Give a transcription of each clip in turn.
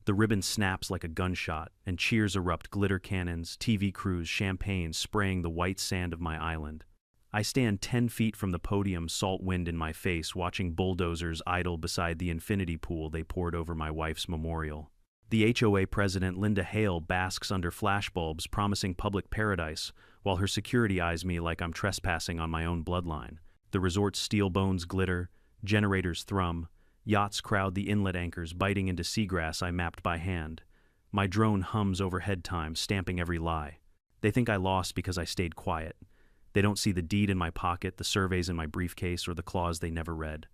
The ribbon snaps like a gunshot, and cheers erupt, glitter cannons, TV crews, champagne spraying the white sand of my island. I stand 10 feet from the podium, salt wind in my face, watching bulldozers idle beside the infinity pool they poured over my wife's memorial. The HOA president, Linda Hale, basks under flashbulbs, promising public paradise, while her security eyes me like I'm trespassing on my own bloodline. The resort's steel bones glitter, generators thrum, yachts crowd the inlet anchors, biting into seagrass I mapped by hand. My drone hums overhead time, stamping every lie. They think I lost because I stayed quiet. They don't see the deed in my pocket, the surveys in my briefcase, or the clause they never read.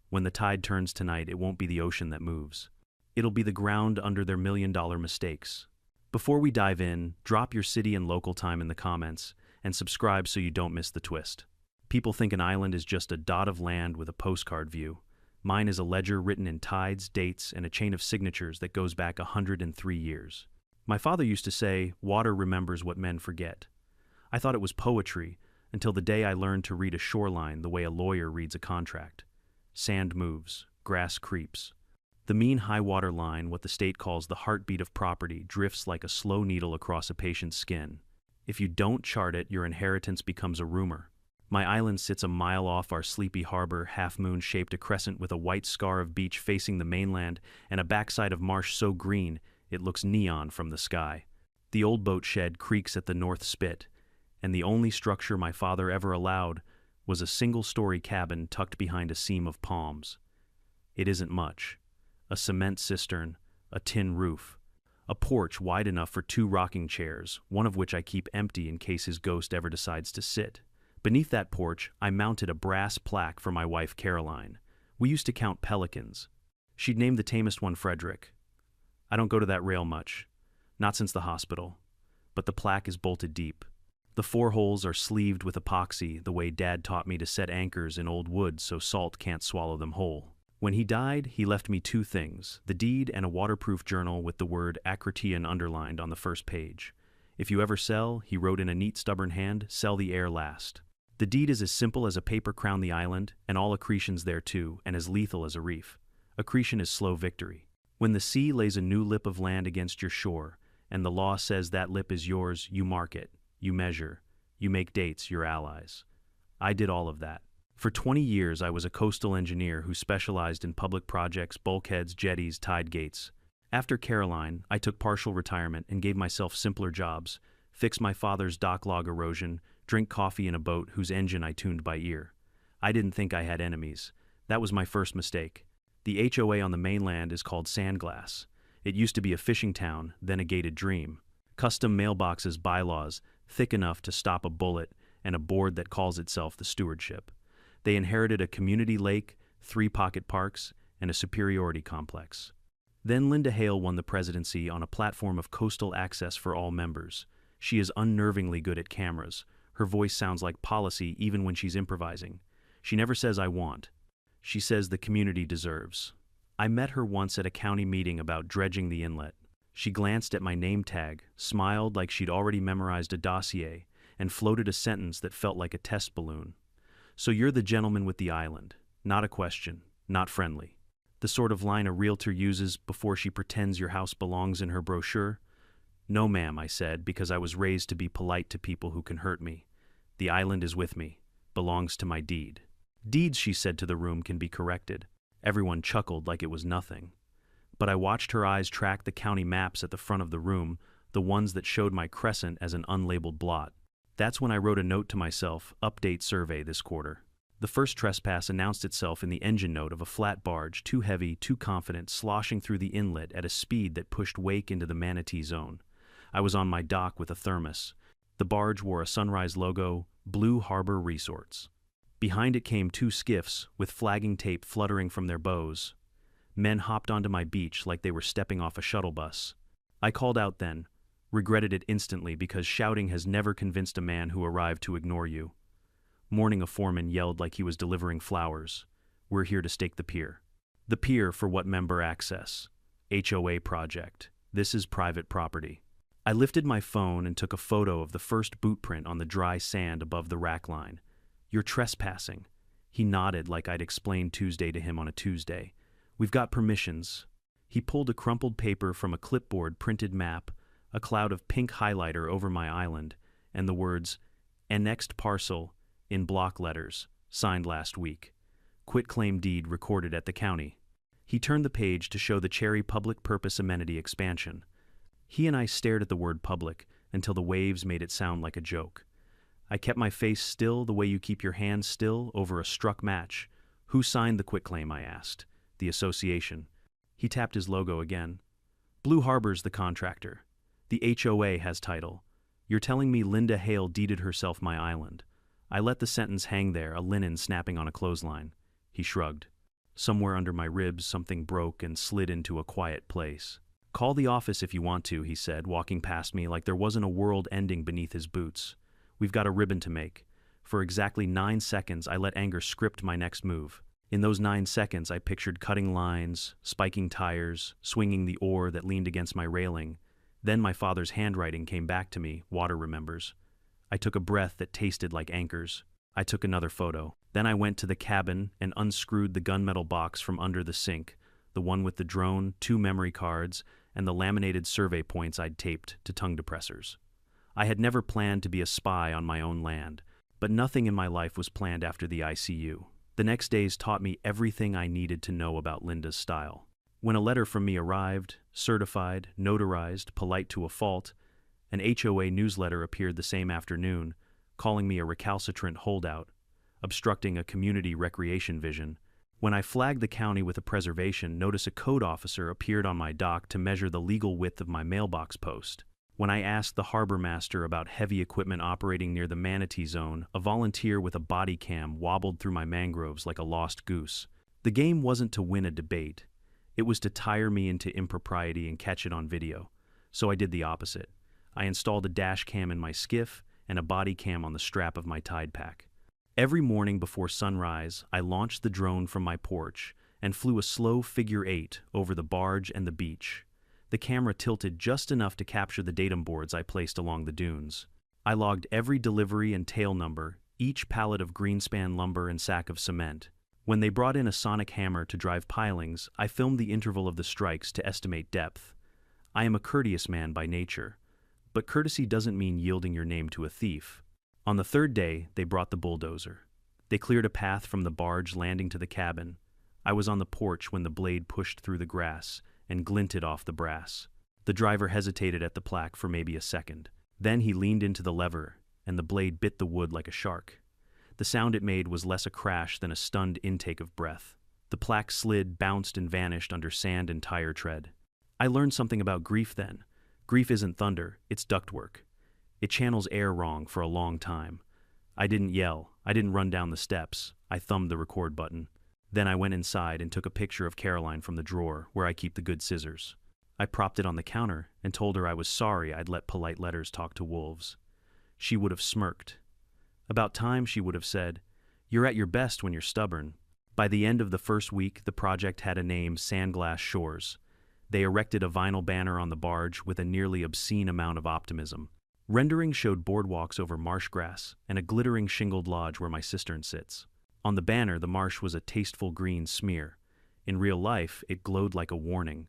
When the tide turns tonight, it won't be the ocean that moves. It'll be the ground under their million-dollar mistakes. Before we dive in, drop your city and local time in the comments, and subscribe so you don't miss the twist. People think an island is just a dot of land with a postcard view. Mine is a ledger written in tides, dates, and a chain of signatures that goes back 103 years. My father used to say, "Water remembers what men forget." I thought it was poetry, until the day I learned to read a shoreline the way a lawyer reads a contract. Sand moves, grass creeps. The mean high water line, what the state calls the heartbeat of property, drifts like a slow needle across a patient's skin. If you don't chart it, your inheritance becomes a rumor. My island sits a mile off our sleepy harbor, half-moon-shaped, a crescent with a white scar of beach facing the mainland and a backside of marsh so green it looks neon from the sky. The old boat shed creaks at the north spit, and the only structure my father ever allowed was a single-story cabin tucked behind a seam of palms. It isn't much. A cement cistern, a tin roof, a porch wide enough for 2 rocking chairs, one of which I keep empty in case his ghost ever decides to sit. Beneath that porch, I mounted a brass plaque for my wife Caroline. We used to count pelicans. She'd named the tamest one Frederick. I don't go to that rail much, not since the hospital, but the plaque is bolted deep. The 4 holes are sleeved with epoxy, the way Dad taught me to set anchors in old wood so salt can't swallow them whole. When he died, he left me 2 things, the deed and a waterproof journal with the word Akratian underlined on the first page. If you ever sell, he wrote in a neat stubborn hand, sell the air last. The deed is as simple as a paper crown the island, and all accretion's there too, and as lethal as a reef. Accretion is slow victory. When the sea lays a new lip of land against your shore, and the law says that lip is yours, you mark it, you measure, you make dates, your allies. I did all of that. For 20 years, I was a coastal engineer who specialized in public projects, bulkheads, jetties, tide gates. After Caroline, I took partial retirement and gave myself simpler jobs, fix my father's dock log erosion, drink coffee in a boat whose engine I tuned by ear. I didn't think I had enemies. That was my first mistake. The HOA on the mainland is called Sandglass. It used to be a fishing town, then a gated dream. Custom mailboxes, bylaws, thick enough to stop a bullet, and a board that calls itself the stewardship. They inherited a community lake, 3 pocket parks, and a superiority complex. Then Linda Hale won the presidency on a platform of coastal access for all members. She is unnervingly good at cameras. Her voice sounds like policy even when she's improvising. She never says "I want." She says the community deserves. I met her once at a county meeting about dredging the inlet. She glanced at my name tag, smiled like she'd already memorized a dossier, and floated a sentence that felt like a test balloon. "So you're the gentleman with the island. Not a question, not friendly." The sort of line a realtor uses before she pretends your house belongs in her brochure. "No, ma'am," I said, because I was raised to be polite to people who can hurt me. "The island is with me, belongs to my deed." "Deeds," she said to the room, "can be corrected." Everyone chuckled like it was nothing. But I watched her eyes track the county maps at the front of the room, the ones that showed my crescent as an unlabeled blot. That's when I wrote a note to myself, update survey this quarter. The first trespass announced itself in the engine note of a flat barge, too heavy, too confident, sloshing through the inlet at a speed that pushed wake into the manatee zone. I was on my dock with a thermos. The barge wore a Sunrise logo, Blue Harbor Resorts. Behind it came 2 skiffs, with flagging tape fluttering from their bows. Men hopped onto my beach like they were stepping off a shuttle bus. I called out then, regretted it instantly because shouting has never convinced a man who arrived to ignore you. Morning, a foreman yelled like he was delivering flowers. "We're here to stake the pier." The pier for what member access? HOA project. This is private property. I lifted my phone and took a photo of the first boot print on the dry sand above the rack line. "You're trespassing." He nodded like I'd explained Tuesday to him on a Tuesday. "We've got permissions." He pulled a crumpled paper from a clipboard printed map, a cloud of pink highlighter over my island, and the words, "Annexed parcel," in block letters, signed last week. Quitclaim deed recorded at the county. He turned the page to show the Cherry Public Purpose Amenity expansion. He and I stared at the word public until the waves made it sound like a joke. I kept my face still the way you keep your hands still over a struck match. Who signed the quitclaim, I asked. The association. He tapped his logo again. Blue Harbor's the contractor. The HOA has title. You're telling me Linda Hale deeded herself my island. I let the sentence hang there, a linen snapping on a clothesline. He shrugged. Somewhere under my ribs, something broke and slid into a quiet place. Call the office if you want to, he said, walking past me like there wasn't a world ending beneath his boots. We've got a ribbon to make. For exactly 9 seconds, I let anger script my next move. In those 9 seconds, I pictured cutting lines, spiking tires, swinging the oar that leaned against my railing. Then my father's handwriting came back to me, water remembers. I took a breath that tasted like anchors. I took another photo. Then I went to the cabin and unscrewed the gunmetal box from under the sink, the one with the drone, 2 memory cards, and the laminated survey points I'd taped to tongue depressors. I had never planned to be a spy on my own land, but nothing in my life was planned after the ICU. The next days taught me everything I needed to know about Linda's style. When a letter from me arrived, certified, notarized, polite to a fault, an HOA newsletter appeared the same afternoon, calling me a recalcitrant holdout, obstructing a community recreation vision. When I flagged the county with a preservation notice, a code officer appeared on my dock to measure the legal width of my mailbox post. When I asked the harbor master about heavy equipment operating near the manatee zone, a volunteer with a body cam wobbled through my mangroves like a lost goose. The game wasn't to win a debate. It was to tire me into impropriety and catch it on video. So I did the opposite. I installed a dash cam in my skiff and a body cam on the strap of my Tide Pack. Every morning before sunrise, I launched the drone from my porch and flew a slow figure 8 over the barge and the beach. The camera tilted just enough to capture the datum boards I placed along the dunes. I logged every delivery and tail number, each pallet of greenspan lumber and sack of cement. When they brought in a sonic hammer to drive pilings, I filmed the interval of the strikes to estimate depth. I am a courteous man by nature, but courtesy doesn't mean yielding your name to a thief. On the 3rd day, they brought the bulldozer. They cleared a path from the barge landing to the cabin. I was on the porch when the blade pushed through the grass and glinted off the brass. The driver hesitated at the plaque for maybe a second. Then he leaned into the lever, and the blade bit the wood like a shark. The sound it made was less a crash than a stunned intake of breath. The plaque slid, bounced, and vanished under sand and tire tread. I learned something about grief then. Grief isn't thunder, it's ductwork. It channels air wrong for a long time. I didn't yell, I didn't run down the steps, I thumbed the record button. Then I went inside and took a picture of Caroline from the drawer where I keep the good scissors. I propped it on the counter and told her I was sorry I'd let polite letters talk to wolves. She would have smirked. About time, she would have said, "You're at your best when you're stubborn." By the end of the first week, the project had a name, Sandglass Shores. They erected a vinyl banner on the barge with a nearly obscene amount of optimism. Rendering showed boardwalks over marsh grass and a glittering shingled lodge where my cistern sits. On the banner, the marsh was a tasteful green smear. In real life, it glowed like a warning.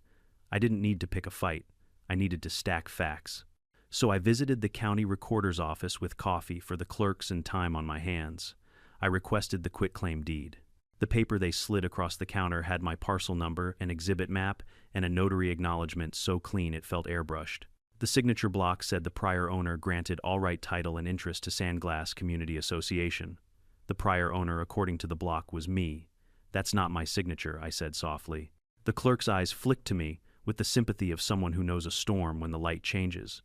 I didn't need to pick a fight. I needed to stack facts. So I visited the county recorder's office with coffee for the clerks and time on my hands. I requested the quitclaim deed. The paper they slid across the counter had my parcel number, an exhibit map, and a notary acknowledgement so clean it felt airbrushed. The signature block said the prior owner granted all right title and interest to Sandglass Community Association. The prior owner, according to the block, was me. "That's not my signature," I said softly. The clerk's eyes flicked to me with the sympathy of someone who knows a storm when the light changes.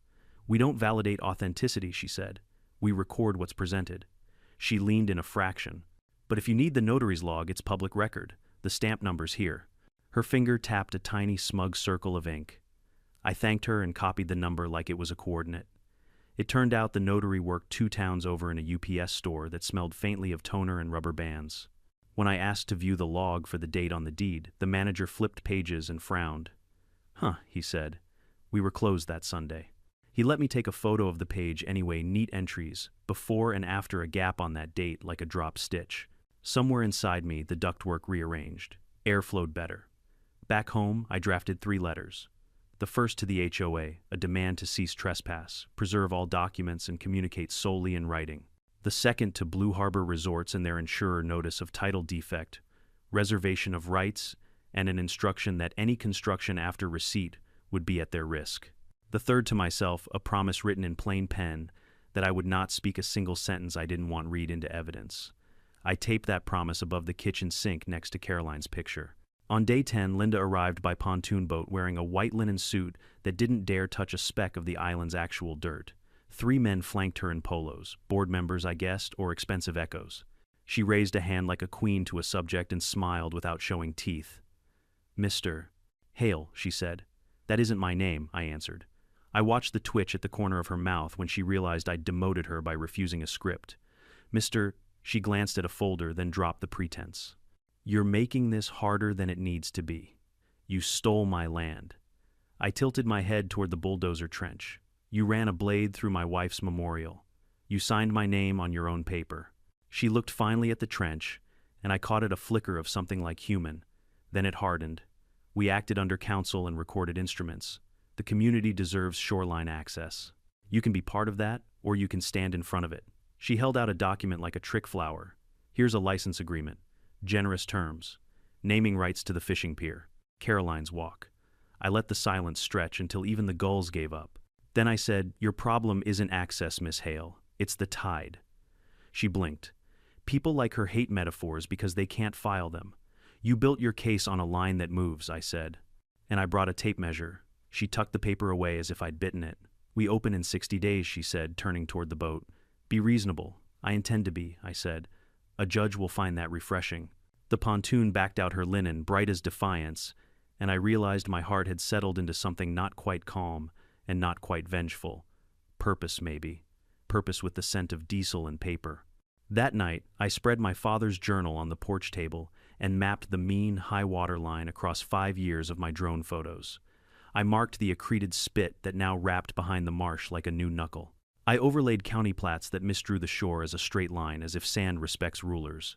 "We don't validate authenticity," she said. "We record what's presented." She leaned in a fraction. "But if you need the notary's log, it's public record. The stamp number's here." Her finger tapped a tiny smug circle of ink. I thanked her and copied the number like it was a coordinate. It turned out the notary worked 2 towns over in a UPS store that smelled faintly of toner and rubber bands. When I asked to view the log for the date on the deed, the manager flipped pages and frowned. "Huh," he said. "We were closed that Sunday." He let me take a photo of the page anyway, neat entries, before and after a gap on that date like a drop stitch. Somewhere inside me, the ductwork rearranged. Air flowed better. Back home, I drafted 3 letters. The first to the HOA, a demand to cease trespass, preserve all documents, and communicate solely in writing. The second to Blue Harbor Resorts and their insurer notice of title defect, reservation of rights, and an instruction that any construction after receipt would be at their risk. The third to myself, a promise written in plain pen that I would not speak a single sentence I didn't want read into evidence. I taped that promise above the kitchen sink next to Caroline's picture. On day 10, Linda arrived by pontoon boat wearing a white linen suit that didn't dare touch a speck of the island's actual dirt. 3 men flanked her in polos, board members, I guessed, or expensive echoes. She raised a hand like a queen to a subject and smiled without showing teeth. "Mr. Hale," she said. "That isn't my name," I answered. I watched the twitch at the corner of her mouth when she realized I'd demoted her by refusing a script. "Mr. She glanced at a folder, then dropped the pretense. "You're making this harder than it needs to be. You stole my land." I tilted my head toward the bulldozer trench. "You ran a blade through my wife's memorial. You signed my name on your own paper." She looked finally at the trench, and I caught it a flicker of something like human. Then it hardened. "We acted under counsel and recorded instruments. The community deserves shoreline access. You can be part of that, or you can stand in front of it." She held out a document like a trick flower. "Here's a license agreement. Generous terms. Naming rights to the fishing pier. Caroline's walk." I let the silence stretch until even the gulls gave up. Then I said, "Your problem isn't access, Miss Hale. It's the tide." She blinked. "People like her hate metaphors because they can't file them. You built your case on a line that moves," I said. And I brought a tape measure. She tucked the paper away as if I'd bitten it. "We open in 60 days, she said, turning toward the boat. "Be reasonable." "I intend to be," I said. "A judge will find that refreshing." The pontoon backed out her linen, bright as defiance, and I realized my heart had settled into something not quite calm and not quite vengeful. Purpose, maybe. Purpose with the scent of diesel and paper. That night, I spread my father's journal on the porch table and mapped the mean high-water line across 5 years of my drone photos. I marked the accreted spit that now wrapped behind the marsh like a new knuckle. I overlaid county plats that misdrew the shore as a straight line, as if sand respects rulers.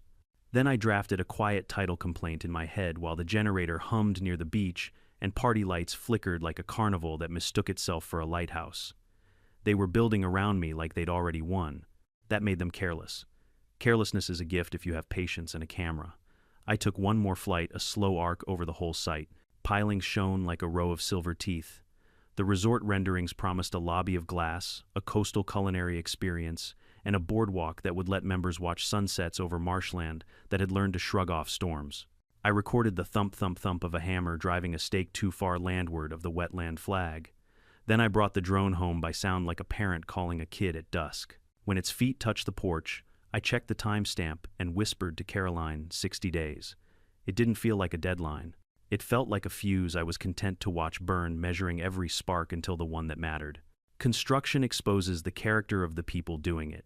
Then I drafted a quiet title complaint in my head while the generator hummed near the beach and party lights flickered like a carnival that mistook itself for a lighthouse. They were building around me like they'd already won. That made them careless. Carelessness is a gift if you have patience and a camera. I took one more flight, a slow arc over the whole site. Pilings shone like a row of silver teeth. The resort renderings promised a lobby of glass, a coastal culinary experience, and a boardwalk that would let members watch sunsets over marshland that had learned to shrug off storms. I recorded the thump-thump-thump of a hammer driving a stake too far landward of the wetland flag. Then I brought the drone home by sound like a parent calling a kid at dusk. When its feet touched the porch, I checked the timestamp and whispered to Caroline, 60 days. It didn't feel like a deadline. It felt like a fuse I was content to watch burn, measuring every spark until the one that mattered. Construction exposes the character of the people doing it.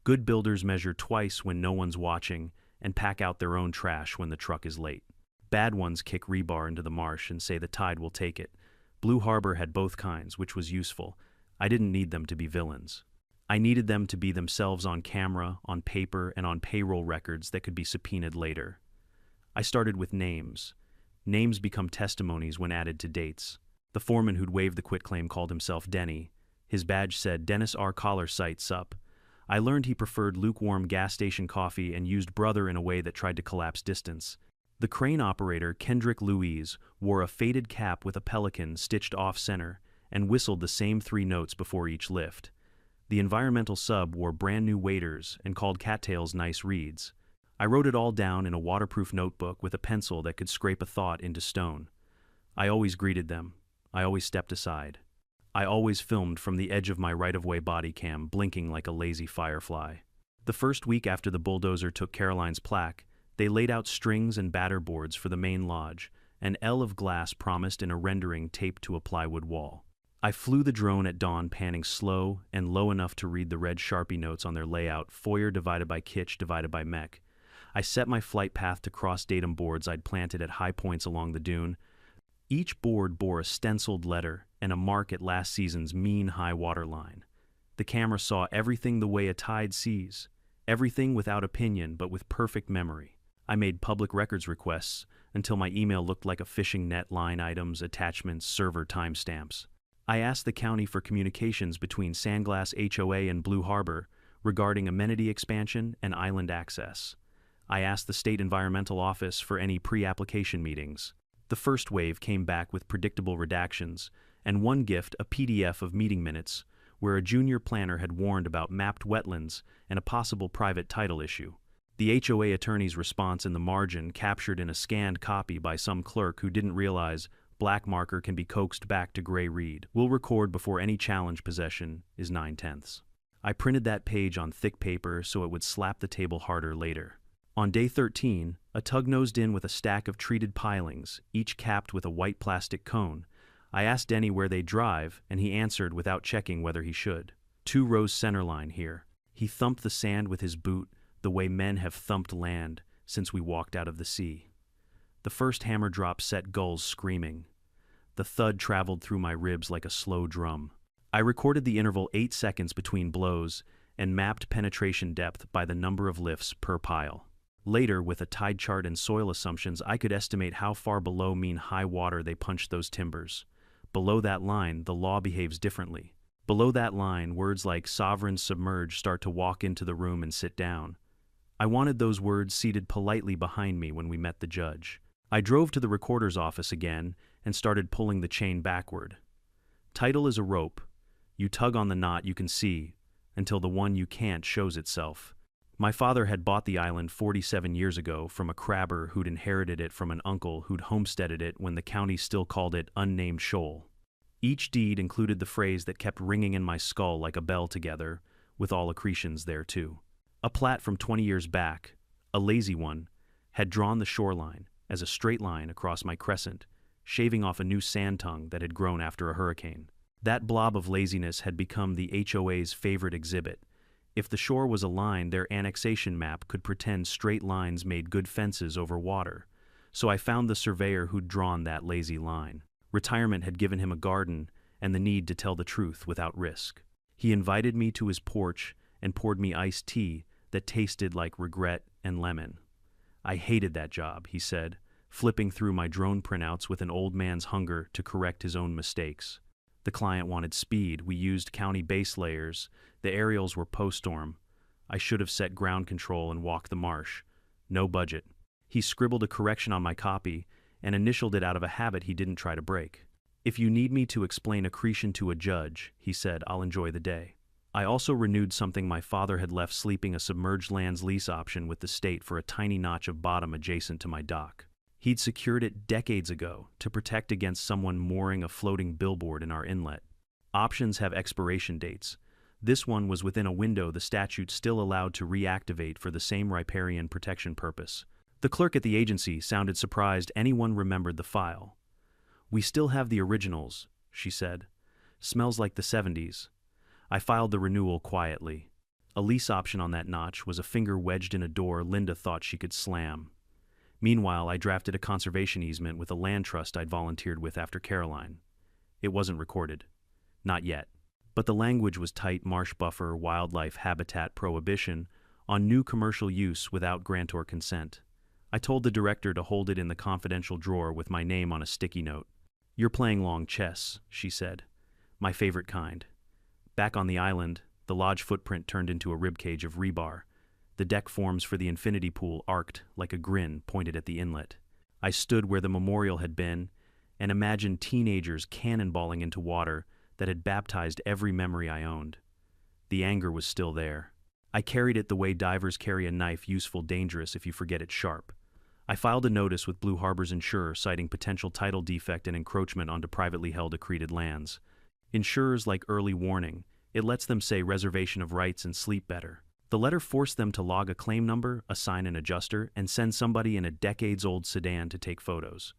Good builders measure twice when no one's watching and pack out their own trash when the truck is late. Bad ones kick rebar into the marsh and say the tide will take it. Blue Harbor had both kinds, which was useful. I didn't need them to be villains. I needed them to be themselves on camera, on paper, and on payroll records that could be subpoenaed later. I started with names. Names become testimonies when added to dates. The foreman who'd waived the quitclaim called himself Denny. His badge said, "Dennis R. Collar Site Sup." I learned he preferred lukewarm gas station coffee and used brother in a way that tried to collapse distance. The crane operator, Kendrick Louise, wore a faded cap with a pelican stitched off-center and whistled the same 3 notes before each lift. The environmental sub wore brand-new waders and called cattails nice reads. I wrote it all down in a waterproof notebook with a pencil that could scrape a thought into stone. I always greeted them. I always stepped aside. I always filmed from the edge of my right-of-way body cam, blinking like a lazy firefly. The first week after the bulldozer took Caroline's plaque, they laid out strings and batter boards for the main lodge, an L of glass promised in a rendering taped to a plywood wall. I flew the drone at dawn, panning slow and low enough to read the red Sharpie notes on their layout, foyer divided by kitsch divided by mech. I set my flight path to cross-datum boards I'd planted at high points along the dune. Each board bore a stenciled letter and a mark at last season's mean high water line. The camera saw everything the way a tide sees, everything without opinion but with perfect memory. I made public records requests, until my email looked like a fishing net: line items, attachments, server timestamps. I asked the county for communications between Sandglass HOA and Blue Harbor regarding amenity expansion and island access. I asked the State Environmental Office for any pre-application meetings. The first wave came back with predictable redactions, and one gift, a PDF of meeting minutes, where a junior planner had warned about mapped wetlands and a possible private title issue. The HOA attorney's response in the margin, captured in a scanned copy by some clerk who didn't realize black marker can be coaxed back to gray read: "Will record before any challenge possession is 9/10." I printed that page on thick paper so it would slap the table harder later. On day 13, a tug nosed in with a stack of treated pilings, each capped with a white plastic cone. I asked Denny where they drive, and he answered without checking whether he should. 2 rows centerline here. He thumped the sand with his boot, the way men have thumped land since we walked out of the sea. The first hammer drop set gulls screaming. The thud traveled through my ribs like a slow drum. I recorded the interval 8 seconds between blows and mapped penetration depth by the number of lifts per pile. Later, with a tide chart and soil assumptions, I could estimate how far below mean high water they punched those timbers. Below that line, the law behaves differently. Below that line, words like sovereign submerged start to walk into the room and sit down. I wanted those words seated politely behind me when we met the judge. I drove to the recorder's office again and started pulling the chain backward. Title is a rope. You tug on the knot you can see until the one you can't shows itself. My father had bought the island 47 years ago from a crabber who'd inherited it from an uncle who'd homesteaded it when the county still called it Unnamed Shoal. Each deed included the phrase that kept ringing in my skull like a bell: together, with all accretions there too. A plat from 20 years back, a lazy one, had drawn the shoreline as a straight line across my crescent, shaving off a new sand tongue that had grown after a hurricane. That blob of laziness had become the HOA's favorite exhibit. If the shore was a line, their annexation map could pretend straight lines made good fences over water. So I found the surveyor who'd drawn that lazy line. Retirement had given him a garden and the need to tell the truth without risk. He invited me to his porch and poured me iced tea that tasted like regret and lemon. "I hated that job," he said, flipping through my drone printouts with an old man's hunger to correct his own mistakes. The client wanted speed. We used county base layers. The aerials were post-storm. I should have set ground control and walked the marsh. No budget. He scribbled a correction on my copy and initialed it out of a habit he didn't try to break. "If you need me to explain accretion to a judge," he said, "I'll enjoy the day." I also renewed something my father had left sleeping: a submerged lands lease option with the state for a tiny notch of bottom adjacent to my dock. He'd secured it decades ago to protect against someone mooring a floating billboard in our inlet. Options have expiration dates. This one was within a window the statute still allowed to reactivate for the same riparian protection purpose. The clerk at the agency sounded surprised anyone remembered the file. "We still have the originals," she said. "Smells like the 70s. I filed the renewal quietly. A lease option on that notch was a finger wedged in a door Linda thought she could slam. Meanwhile, I drafted a conservation easement with a land trust I'd volunteered with after Caroline. It wasn't recorded. Not yet. But the language was tight: marsh buffer, wildlife habitat prohibition, on new commercial use without grantor consent. I told the director to hold it in the confidential drawer with my name on a sticky note. "You're playing long chess," she said. "My favorite kind." Back on the island, the lodge footprint turned into a ribcage of rebar. The deck forms for the infinity pool arced like a grin pointed at the inlet. I stood where the memorial had been and imagined teenagers cannonballing into water that had baptized every memory I owned. The anger was still there. I carried it the way divers carry a knife: useful, dangerous if you forget it's sharp. I filed a notice with Blue Harbor's insurer citing potential title defect and encroachment onto privately held accreted lands. Insurers like early warning. It lets them say reservation of rights and sleep better. The letter forced them to log a claim number, assign an adjuster, and send somebody in a decades-old sedan to take photos.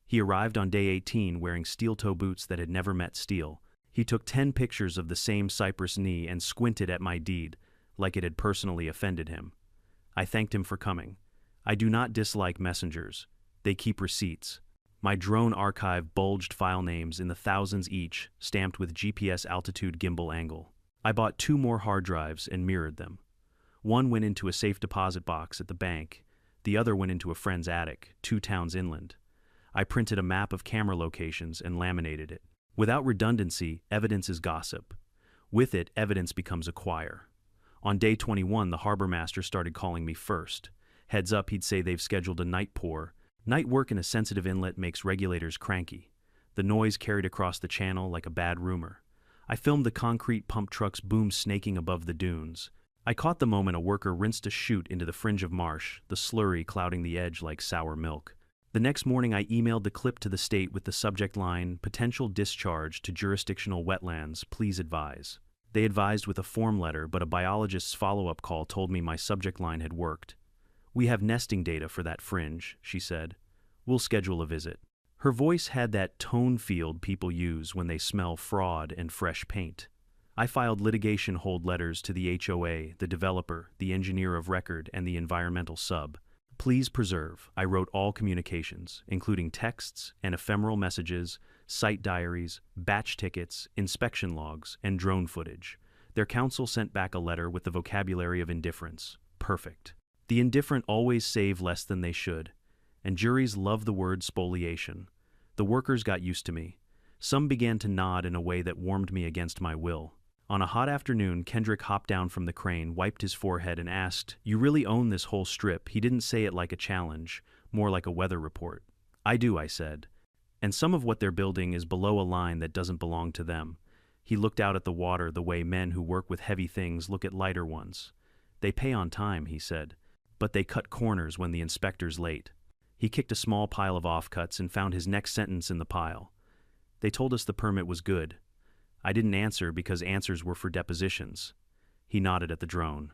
He arrived on day 18 wearing steel-toe boots that had never met steel. He took 10 pictures of the same cypress knee and squinted at my deed, like it had personally offended him. I thanked him for coming. I do not dislike messengers. They keep receipts. My drone archive bulged file names in the thousands each, stamped with GPS altitude gimbal angle. I bought 2 more hard drives and mirrored them. One went into a safe deposit box at the bank. The other went into a friend's attic, 2 towns inland. I printed a map of camera locations and laminated it. Without redundancy, evidence is gossip. With it, evidence becomes a choir. On day 21, the harbor master started calling me first. Heads up, he'd say they've scheduled a night pour. Night work in a sensitive inlet makes regulators cranky. The noise carried across the channel like a bad rumor. I filmed the concrete pump truck's boom snaking above the dunes. I caught the moment a worker rinsed a chute into the fringe of marsh, the slurry clouding the edge like sour milk. The next morning I emailed the clip to the state with the subject line, "Potential discharge to jurisdictional wetlands, please advise." They advised with a form letter, but a biologist's follow-up call told me my subject line had worked. "We have nesting data for that fringe," she said. "We'll schedule a visit." Her voice had that tone field people use when they smell fraud and fresh paint. I filed litigation hold letters to the HOA, the developer, the engineer of record, and the environmental sub. "Please preserve," I wrote, "all communications, including texts and ephemeral messages, site diaries, batch tickets, inspection logs, and drone footage." Their counsel sent back a letter with the vocabulary of indifference. Perfect. The indifferent always save less than they should, and juries love the word spoliation. The workers got used to me. Some began to nod in a way that warmed me against my will. On a hot afternoon, Kendrick hopped down from the crane, wiped his forehead, and asked, "You really own this whole strip?" He didn't say it like a challenge, more like a weather report. "I do," I said. "And some of what they're building is below a line that doesn't belong to them." He looked out at the water the way men who work with heavy things look at lighter ones. "They pay on time," he said, "but they cut corners when the inspector's late." He kicked a small pile of offcuts and found his next sentence in the pile. "They told us the permit was good." I didn't answer because answers were for depositions. He nodded at the drone.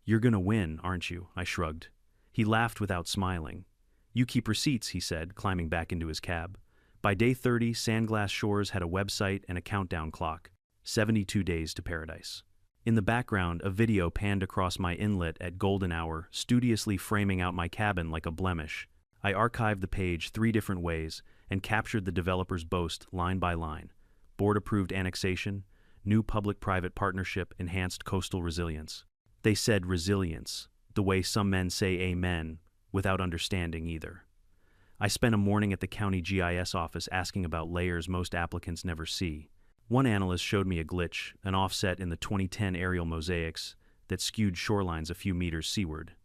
"You're gonna win, aren't you?" I shrugged. He laughed without smiling. "You keep receipts," he said, climbing back into his cab. By day 30, Sandglass Shores had a website and a countdown clock. 72 days to paradise. In the background, a video panned across my inlet at golden hour, studiously framing out my cabin like a blemish. I archived the page 3 different ways and captured the developer's boast line by line. Board-approved annexation, new public-private partnership, enhanced coastal resilience. They said resilience, the way some men say amen, without understanding either. I spent a morning at the county GIS office asking about layers most applicants never see. One analyst showed me a glitch, an offset in the 2010 aerial mosaics that skewed shorelines a few meters seaward.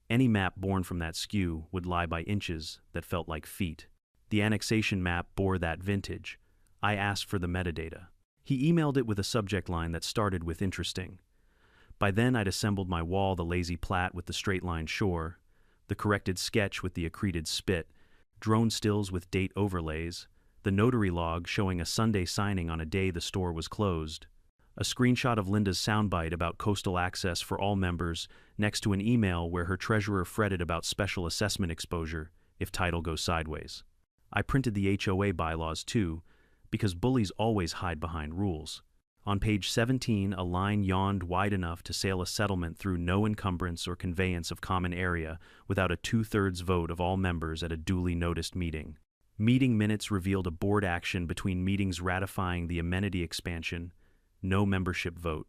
Any map born from that skew would lie by inches that felt like feet. The annexation map bore that vintage. I asked for the metadata. He emailed it with a subject line that started with interesting. By then I'd assembled my wall, the lazy plat with the straight-line shore, the corrected sketch with the accreted spit, drone stills with date overlays, the notary log showing a Sunday signing on a day the store was closed, a screenshot of Linda's soundbite about coastal access for all members next to an email where her treasurer fretted about special assessment exposure if title goes sideways. I printed the HOA bylaws too, because bullies always hide behind rules. On page 17, a line yawned wide enough to sail a settlement through no encumbrance or conveyance of common area without a 2/3 vote of all members at a duly noticed meeting. Meeting minutes revealed a board action between meetings ratifying the amenity expansion, no membership vote.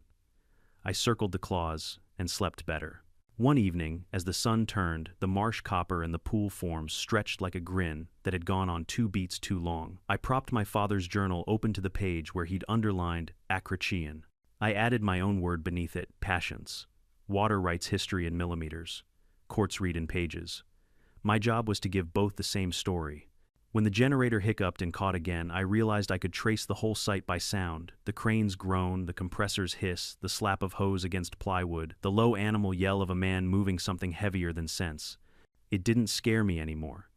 I circled the clause and slept better. One evening, as the sun turned, the marsh copper and the pool forms stretched like a grin that had gone on 2 beats too long. I propped my father's journal open to the page where he'd underlined Acrachian. I added my own word beneath it, patience. Water writes history in millimeters. Courts read in pages. My job was to give both the same story. When the generator hiccuped and caught again, I realized I could trace the whole site by sound. The crane's groan, the compressor's hiss, the slap of hose against plywood, the low animal yell of a man moving something heavier than sense. It didn't scare me anymore.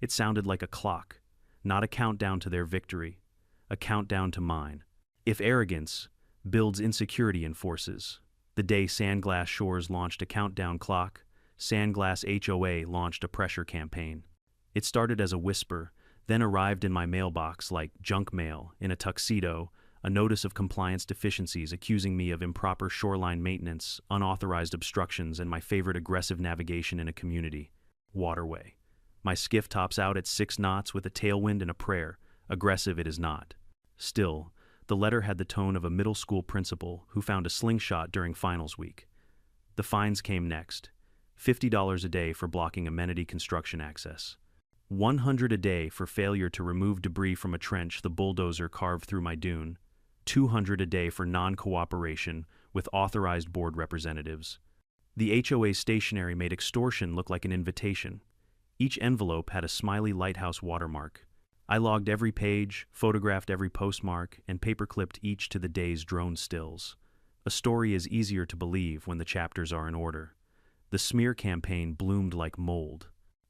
It sounded like a clock, not a countdown to their victory, a countdown to mine. If arrogance builds insecurity in forces, the day Sandglass Shores launched a countdown clock, Sandglass HOA launched a pressure campaign. It started as a whisper, then arrived in my mailbox like junk mail in a tuxedo, a notice of compliance deficiencies accusing me of improper shoreline maintenance, unauthorized obstructions, and my favorite aggressive navigation in a community, waterway. My skiff tops out at 6 knots with a tailwind and a prayer. Aggressive it is not. Still, the letter had the tone of a middle school principal who found a slingshot during finals week. The fines came next. $50 a day for blocking amenity construction access. $100 a day for failure to remove debris from a trench the bulldozer carved through my dune. $200 a day for non-cooperation with authorized board representatives. The HOA stationery made extortion look like an invitation. Each envelope had a smiley lighthouse watermark. I logged every page, photographed every postmark, and paperclipped each to the day's drone stills. A story is easier to believe when the chapters are in order. The smear campaign bloomed like mold.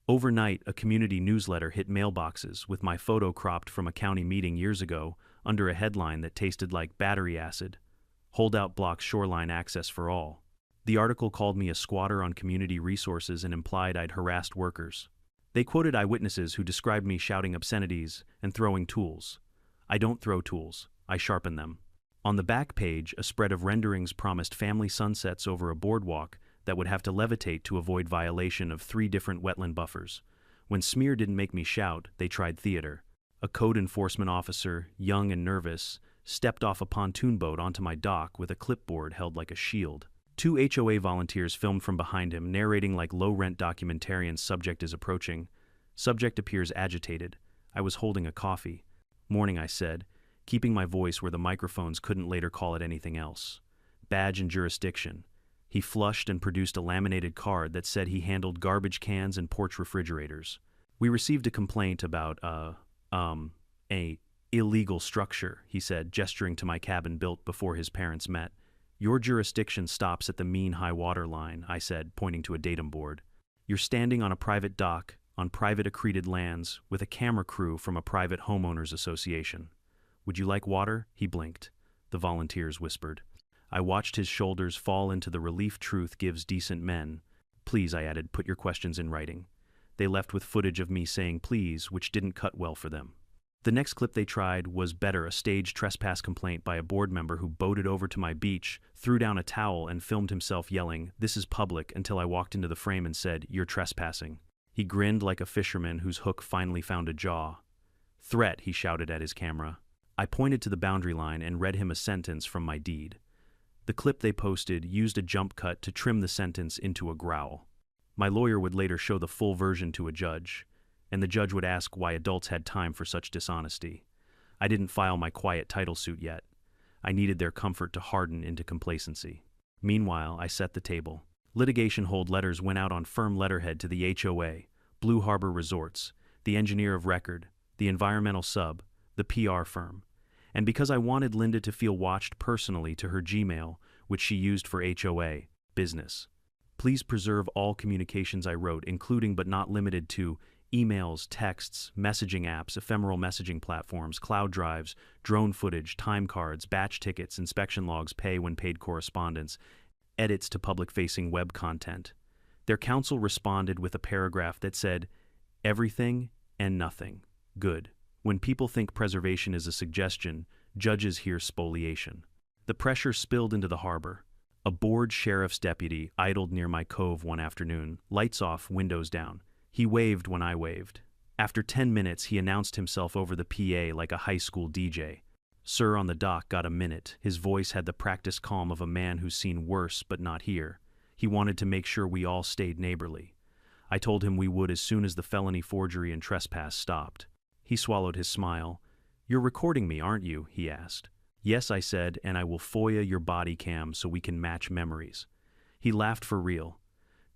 Overnight, a community newsletter hit mailboxes with my photo cropped from a county meeting years ago under a headline that tasted like battery acid. Holdout blocks shoreline access for all. The article called me a squatter on community resources and implied I'd harassed workers. They quoted eyewitnesses who described me shouting obscenities and throwing tools. I don't throw tools, I sharpen them. On the back page, a spread of renderings promised family sunsets over a boardwalk that would have to levitate to avoid violation of 3 different wetland buffers. When smear didn't make me shout, they tried theater. A code enforcement officer, young and nervous, stepped off a pontoon boat onto my dock with a clipboard held like a shield. 2 HOA volunteers filmed from behind him, narrating like low-rent documentarians. Subject is approaching. Subject appears agitated. I was holding a coffee. Morning, I said, keeping my voice where the microphones couldn't later call it anything else. Badge and jurisdiction. He flushed and produced a laminated card that said he handled garbage cans and porch refrigerators. We received a complaint about, a illegal structure, he said, gesturing to my cabin built before his parents met. Your jurisdiction stops at the mean high water line, I said, pointing to a datum board. You're standing on a private dock, on private accreted lands, with a camera crew from a private homeowners association. Would you like water? He blinked. The volunteers whispered. I watched his shoulders fall into the relief truth gives decent men. Please, I added, put your questions in writing. They left with footage of me saying please, which didn't cut well for them. The next clip they tried was better, a staged trespass complaint by a board member who boated over to my beach, threw down a towel, and filmed himself yelling, "This is public," until I walked into the frame and said, "You're trespassing." He grinned like a fisherman whose hook finally found a jaw. "Threat," he shouted at his camera. I pointed to the boundary line and read him a sentence from my deed. The clip they posted used a jump cut to trim the sentence into a growl. My lawyer would later show the full version to a judge, and the judge would ask why adults had time for such dishonesty. I didn't file my quiet title suit yet. I needed their comfort to harden into complacency. Meanwhile, I set the table. Litigation hold letters went out on firm letterhead to the HOA, Blue Harbor Resorts, the engineer of record, the environmental sub, the PR firm. And because I wanted Linda to feel watched personally to her Gmail, which she used for HOA, business. Please preserve all communications I wrote, including but not limited to emails, texts, messaging apps, ephemeral messaging platforms, cloud drives, drone footage, time cards, batch tickets, inspection logs, pay when paid correspondence, edits to public-facing web content. Their counsel responded with a paragraph that said, everything and nothing. Good. When people think preservation is a suggestion, judges hear spoliation. The pressure spilled into the harbor. A bored sheriff's deputy idled near my cove one afternoon, lights off, windows down. He waved when I waved. After 10 minutes, he announced himself over the PA like a high school DJ. Sir on the dock got a minute. His voice had the practiced calm of a man who's seen worse but not here. He wanted to make sure we all stayed neighborly. I told him we would as soon as the felony forgery and trespass stopped. He swallowed his smile. You're recording me, aren't you? He asked. Yes, I said, and I will FOIA your body cam so we can match memories. He laughed for real.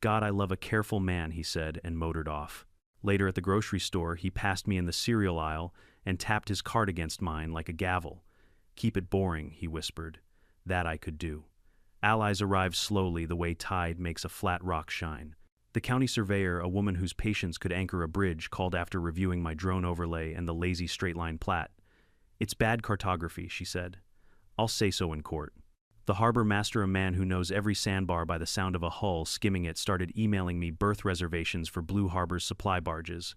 God, I love a careful man, he said, and motored off. Later at the grocery store, he passed me in the cereal aisle and tapped his card against mine like a gavel. Keep it boring, he whispered. That I could do. Allies arrived slowly the way tide makes a flat rock shine. The county surveyor, a woman whose patience could anchor a bridge, called after reviewing my drone overlay and the lazy straight-line plat. It's bad cartography, she said. I'll say so in court. The harbor master, a man who knows every sandbar by the sound of a hull skimming it, started emailing me berth reservations for Blue Harbor's supply barges.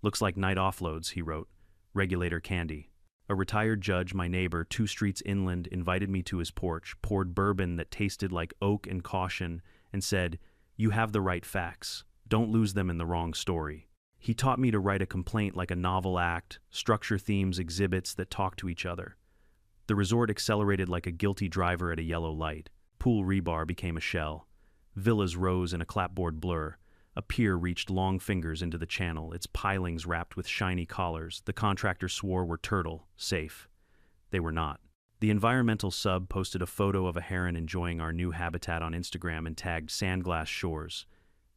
Looks like night offloads, he wrote. Regulator Candy. A retired judge, my neighbor, 2 streets inland, invited me to his porch, poured bourbon that tasted like oak and caution, and said, You have the right facts. Don't lose them in the wrong story. He taught me to write a complaint like a novel act, structure themes, exhibits that talk to each other. The resort accelerated like a guilty driver at a yellow light. Pool rebar became a shell. Villas rose in a clapboard blur. A pier reached long fingers into the channel, its pilings wrapped with shiny collars. The contractor swore were turtle, safe. They were not. The environmental sub posted a photo of a heron enjoying our new habitat on Instagram and tagged Sandglass Shores.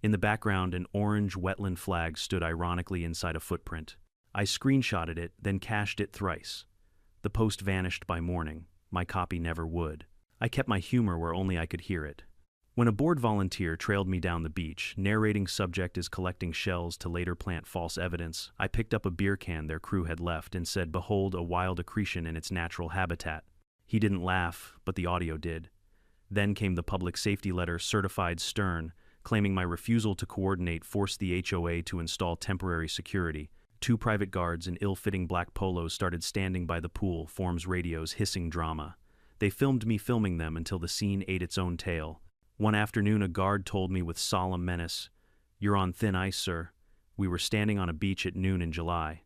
In the background, an orange wetland flag stood ironically inside a footprint. I screenshotted it, then cached it thrice. The post vanished by morning. My copy never would. I kept my humor where only I could hear it. When a bored volunteer trailed me down the beach, narrating subject is collecting shells to later plant false evidence, I picked up a beer can their crew had left and said, "Behold a wild accretion in its natural habitat." He didn't laugh, but the audio did. Then came the public safety letter, certified stern, claiming my refusal to coordinate forced the HOA to install temporary security. 2 private guards in ill-fitting black polos started standing by the pool, Forms Radio's hissing drama. They filmed me filming them until the scene ate its own tail. One afternoon, a guard told me with solemn menace, "You're on thin ice, sir. We were standing on a beach at noon in July."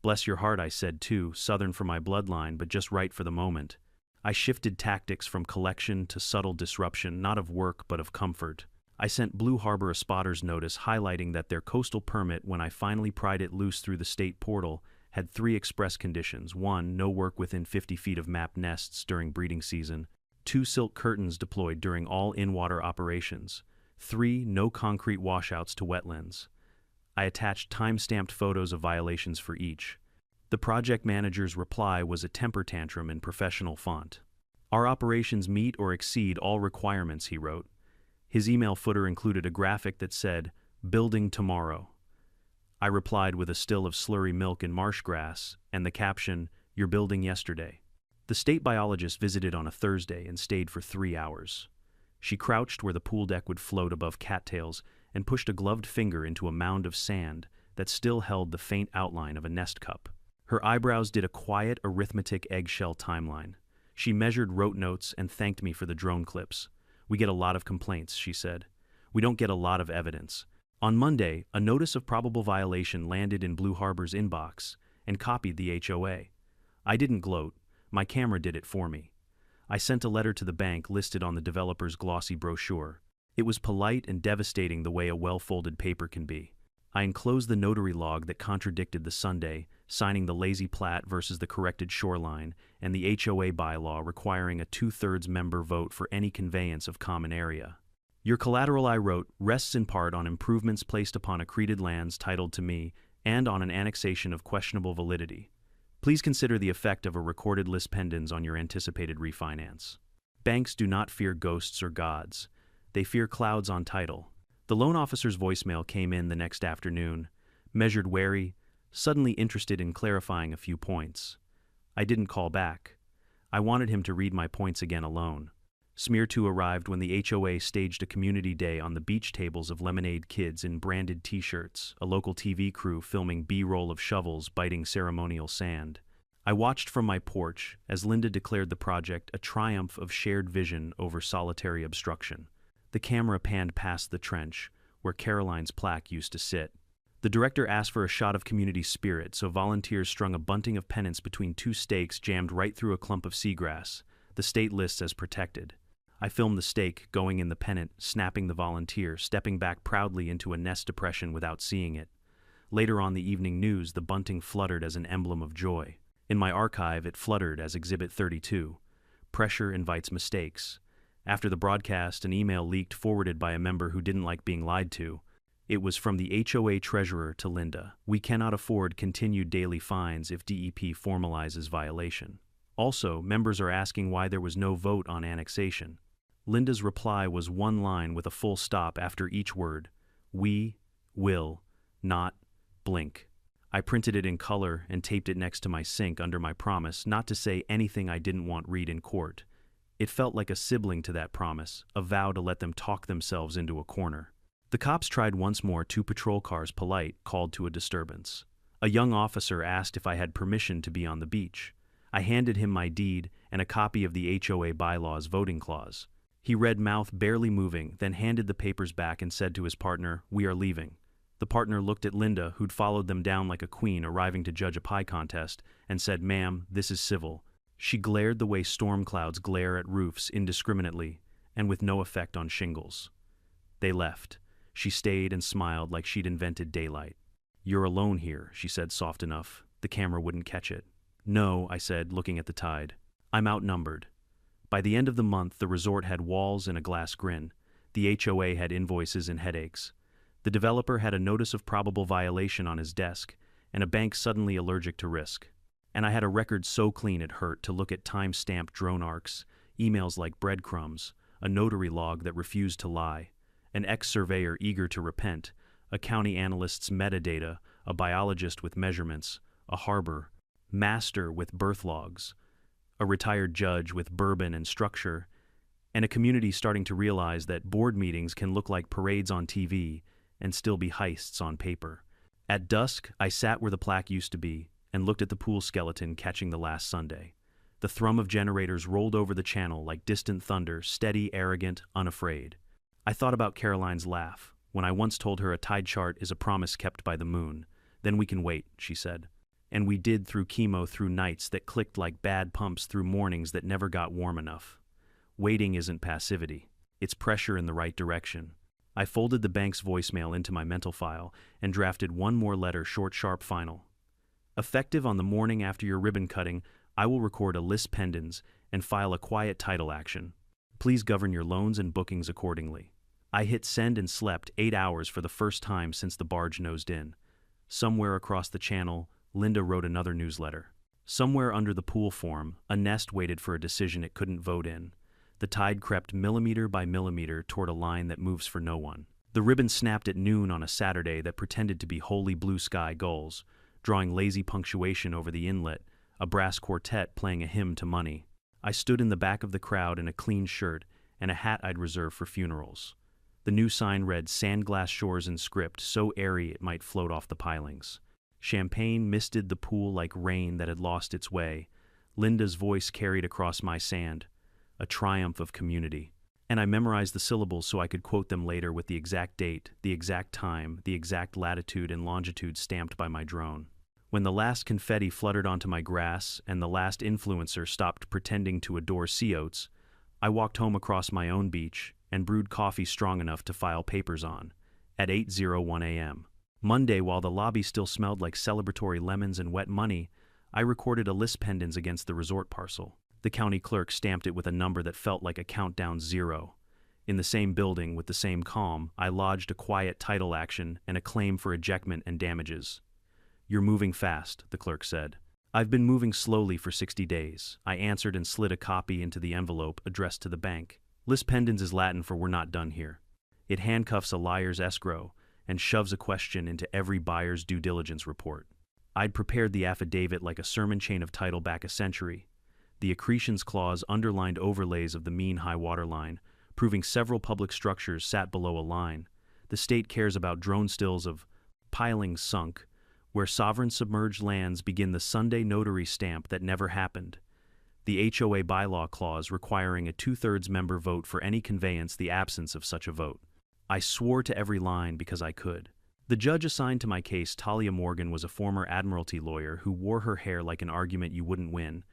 Bless your heart, I said too, southern for my bloodline, but just right for the moment. I shifted tactics from collection to subtle disruption, not of work but of comfort. I sent Blue Harbor a spotter's notice highlighting that their coastal permit, when I finally pried it loose through the state portal, had 3 express conditions. 1, no work within 50 feet of map nests during breeding season. 2, silk curtains deployed during all in-water operations. 3, no concrete washouts to wetlands. I attached time-stamped photos of violations for each. The project manager's reply was a temper tantrum in professional font. "Our operations meet or exceed all requirements," he wrote. His email footer included a graphic that said, "Building tomorrow." I replied with a still of slurry milk and marsh grass, and the caption, "You're building yesterday." The state biologist visited on a Thursday and stayed for 3 hours. She crouched where the pool deck would float above cattails and pushed a gloved finger into a mound of sand that still held the faint outline of a nest cup. Her eyebrows did a quiet arithmetic eggshell timeline. She measured rote notes and thanked me for the drone clips. "We get a lot of complaints," she said. "We don't get a lot of evidence." On Monday, a notice of probable violation landed in Blue Harbor's inbox and copied the HOA. I didn't gloat. My camera did it for me. I sent a letter to the bank listed on the developer's glossy brochure. It was polite and devastating the way a well-folded paper can be. I enclosed the notary log that contradicted the Sunday, signing the lazy plat versus the corrected shoreline, and the HOA bylaw requiring a 2/3 member vote for any conveyance of common area. "Your collateral," I wrote, "rests in part on improvements placed upon accreted lands titled to me and on an annexation of questionable validity. Please consider the effect of a recorded list pendens on your anticipated refinance." Banks do not fear ghosts or gods. They fear clouds on title. The loan officer's voicemail came in the next afternoon, measured wary, suddenly interested in clarifying a few points. I didn't call back. I wanted him to read my points again alone. Smear 2 arrived when the HOA staged a community day on the beach tables of lemonade kids in branded t-shirts, a local TV crew filming B-roll of shovels biting ceremonial sand. I watched from my porch as Linda declared the project a triumph of shared vision over solitary obstruction. The camera panned past the trench, where Caroline's plaque used to sit. The director asked for a shot of community spirit, so volunteers strung a bunting of pennants between 2 stakes jammed right through a clump of seagrass. The state lists as protected. I filmed the stake going in the pennant, snapping the volunteer, stepping back proudly into a nest depression without seeing it. Later on the evening news, the bunting fluttered as an emblem of joy. In my archive, it fluttered as Exhibit 32. Pressure invites mistakes. After the broadcast, an email leaked forwarded by a member who didn't like being lied to. It was from the HOA treasurer to Linda. "We cannot afford continued daily fines if DEP formalizes violation." Also, members are asking why there was no vote on annexation. Linda's reply was 1 line with a full stop after each word. "We will not blink." I printed it in color and taped it next to my sink under my promise not to say anything I didn't want read in court. It felt like a sibling to that promise, a vow to let them talk themselves into a corner. The cops tried once more. 2 patrol cars, polite, called to a disturbance. A young officer asked if I had permission to be on the beach. I handed him my deed and a copy of the HOA bylaws voting clause. He read, mouth barely moving, then handed the papers back and said to his partner, "We are leaving." The partner looked at Linda, who'd followed them down like a queen arriving to judge a pie contest, and said, "Ma'am, this is civil." She glared the way storm clouds glare at roofs indiscriminately and with no effect on shingles. They left. She stayed and smiled like she'd invented daylight. "You're alone here," she said, soft enough the camera wouldn't catch it. "No," I said, looking at the tide. "I'm outnumbered." By the end of the month, the resort had walls and a glass grin. The HOA had invoices and headaches. The developer had a notice of probable violation on his desk, and a bank suddenly allergic to risk. And I had a record so clean it hurt to look at time-stamped drone arcs, emails like breadcrumbs, a notary log that refused to lie, an ex-surveyor eager to repent, a county analyst's metadata, a biologist with measurements, a harbor master with birth logs, a retired judge with bourbon and structure, and a community starting to realize that board meetings can look like parades on TV and still be heists on paper. At dusk, I sat where the plaque used to be and looked at the pool skeleton catching the last Sunday. The thrum of generators rolled over the channel like distant thunder, steady, arrogant, unafraid. I thought about Caroline's laugh, when I once told her a tide chart is a promise kept by the moon. "Then we can wait," she said. And we did, through chemo, through nights that clicked like bad pumps, through mornings that never got warm enough. Waiting isn't passivity. It's pressure in the right direction. I folded the bank's voicemail into my mental file and drafted one more letter, short, sharp, final. "Effective on the morning after your ribbon cutting, I will record a lis pendens and file a quiet title action. Please govern your loans and bookings accordingly." I hit send and slept 8 hours for the first time since the barge nosed in. Somewhere across the channel, Linda wrote another newsletter. Somewhere under the pool form, a nest waited for a decision it couldn't vote in. The tide crept millimeter by millimeter toward a line that moves for no one. The ribbon snapped at noon on a Saturday that pretended to be wholly blue sky gulls, drawing lazy punctuation over the inlet, a brass quartet playing a hymn to money. I stood in the back of the crowd in a clean shirt and a hat I'd reserved for funerals. The new sign read "Sandglass Shores" in script, so airy it might float off the pilings. Champagne misted the pool like rain that had lost its way. Linda's voice carried across my sand, a triumph of community. And I memorized the syllables so I could quote them later with the exact date, the exact time, the exact latitude and longitude stamped by my drone. When the last confetti fluttered onto my grass and the last influencer stopped pretending to adore sea oats, I walked home across my own beach and brewed coffee strong enough to file papers on, at 8:01 a.m. Monday, while the lobby still smelled like celebratory lemons and wet money, I recorded a lis pendens against the resort parcel. The county clerk stamped it with a number that felt like a countdown 0. In the same building, with the same calm, I lodged a quiet title action and a claim for ejectment and damages. "You're moving fast," the clerk said. "I've been moving slowly for 60 days. I answered and slid a copy into the envelope addressed to the bank. Lis pendens is Latin for "we're not done here." It handcuffs a liar's escrow and shoves a question into every buyer's due diligence report. I'd prepared the affidavit like a sermon chain of title back a century. The accretions clause underlined overlays of the mean high water line, proving several public structures sat below a line. The state cares about drone stills of pilings sunk, where sovereign submerged lands begin the Sunday notary stamp that never happened. The HOA bylaw clause requiring a 2/3 member vote for any conveyance, the absence of such a vote. I swore to every line because I could. The judge assigned to my case, Talia Morgan, was a former Admiralty lawyer who wore her hair like an argument you wouldn't win.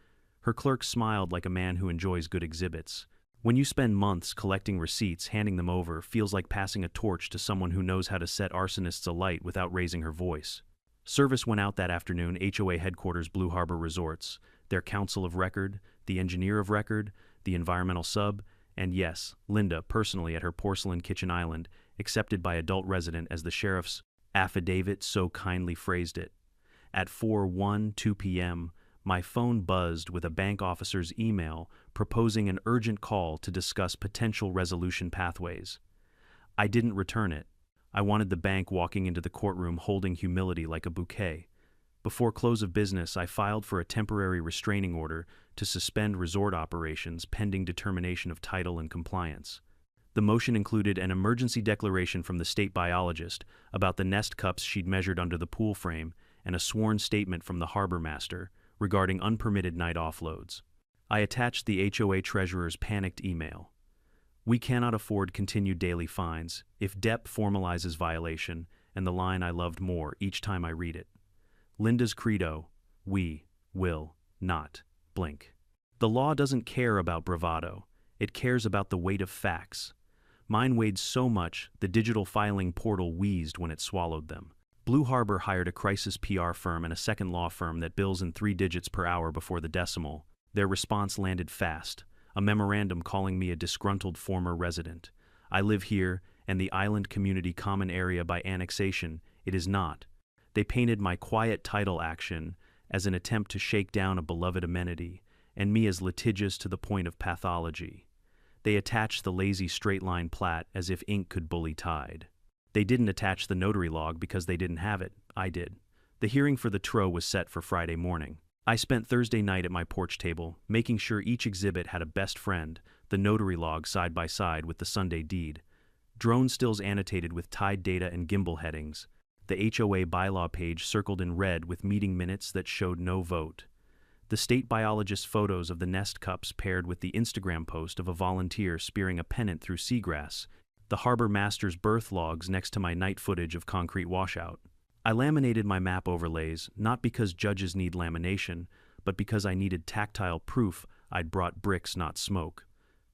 Her clerk smiled like a man who enjoys good exhibits. When you spend months collecting receipts, handing them over feels like passing a torch to someone who knows how to set arsonists alight without raising her voice. Service went out that afternoon. HOA headquarters, Blue Harbor Resorts, their counsel of record, the engineer of record, the environmental sub, and yes, Linda, personally at her porcelain kitchen island, accepted by adult resident as the sheriff's affidavit so kindly phrased it. At 4:02 p.m., my phone buzzed with a bank officer's email proposing an urgent call to discuss potential resolution pathways. I didn't return it. I wanted the bank walking into the courtroom holding humility like a bouquet. Before close of business, I filed for a temporary restraining order to suspend resort operations pending determination of title and compliance. The motion included an emergency declaration from the state biologist about the nest cups she'd measured under the pool frame and a sworn statement from the harbor master regarding unpermitted night offloads. I attached the HOA treasurer's panicked email. "We cannot afford continued daily fines if DEP formalizes violation," and the line I loved more each time I read it. Linda's credo: "We will not blink." The law doesn't care about bravado. It cares about the weight of facts. Mine weighed so much, the digital filing portal wheezed when it swallowed them. Blue Harbor hired a crisis PR firm and a second law firm that bills in 3 digits per hour before the decimal. Their response landed fast, a memorandum calling me a disgruntled former resident. I live here, and the island community common area by annexation, it is not. They painted my quiet title action as an attempt to shake down a beloved amenity, and me as litigious to the point of pathology. They attached the lazy straight-line plat as if ink could bully tide. They didn't attach the notary log because they didn't have it. I did. The hearing for the TRO was set for Friday morning. I spent Thursday night at my porch table, making sure each exhibit had a best friend, the notary log side by side with the Sunday deed. Drone stills annotated with tied data and gimbal headings. The HOA bylaw page circled in red with meeting minutes that showed no vote. The state biologist's photos of the nest cups paired with the Instagram post of a volunteer spearing a pennant through seagrass. The harbor master's birth logs next to my night footage of concrete washout. I laminated my map overlays, not because judges need lamination, but because I needed tactile proof I'd brought bricks, not smoke.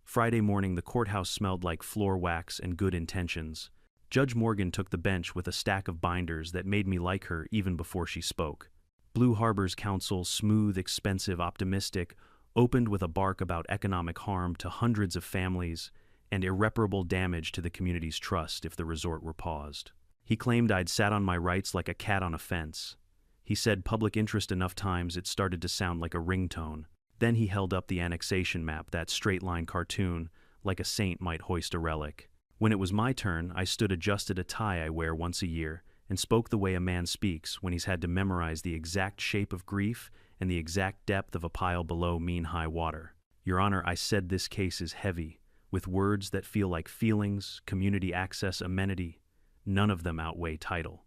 Friday morning, the courthouse smelled like floor wax and good intentions. Judge Morgan took the bench with a stack of binders that made me like her even before she spoke. Blue Harbor's counsel, smooth, expensive, optimistic, opened with a bark about economic harm to hundreds of families and irreparable damage to the community's trust if the resort were paused. He claimed I'd sat on my rights like a cat on a fence. He said public interest enough times it started to sound like a ringtone. Then he held up the annexation map, that straight-line cartoon, like a saint might hoist a relic. When it was my turn, I stood adjusted a tie I wear once a year and spoke the way a man speaks when he's had to memorize the exact shape of grief and the exact depth of a pile below mean high water. Your Honor, I said this case is heavy, with words that feel like feelings, community access, amenity. None of them outweigh title.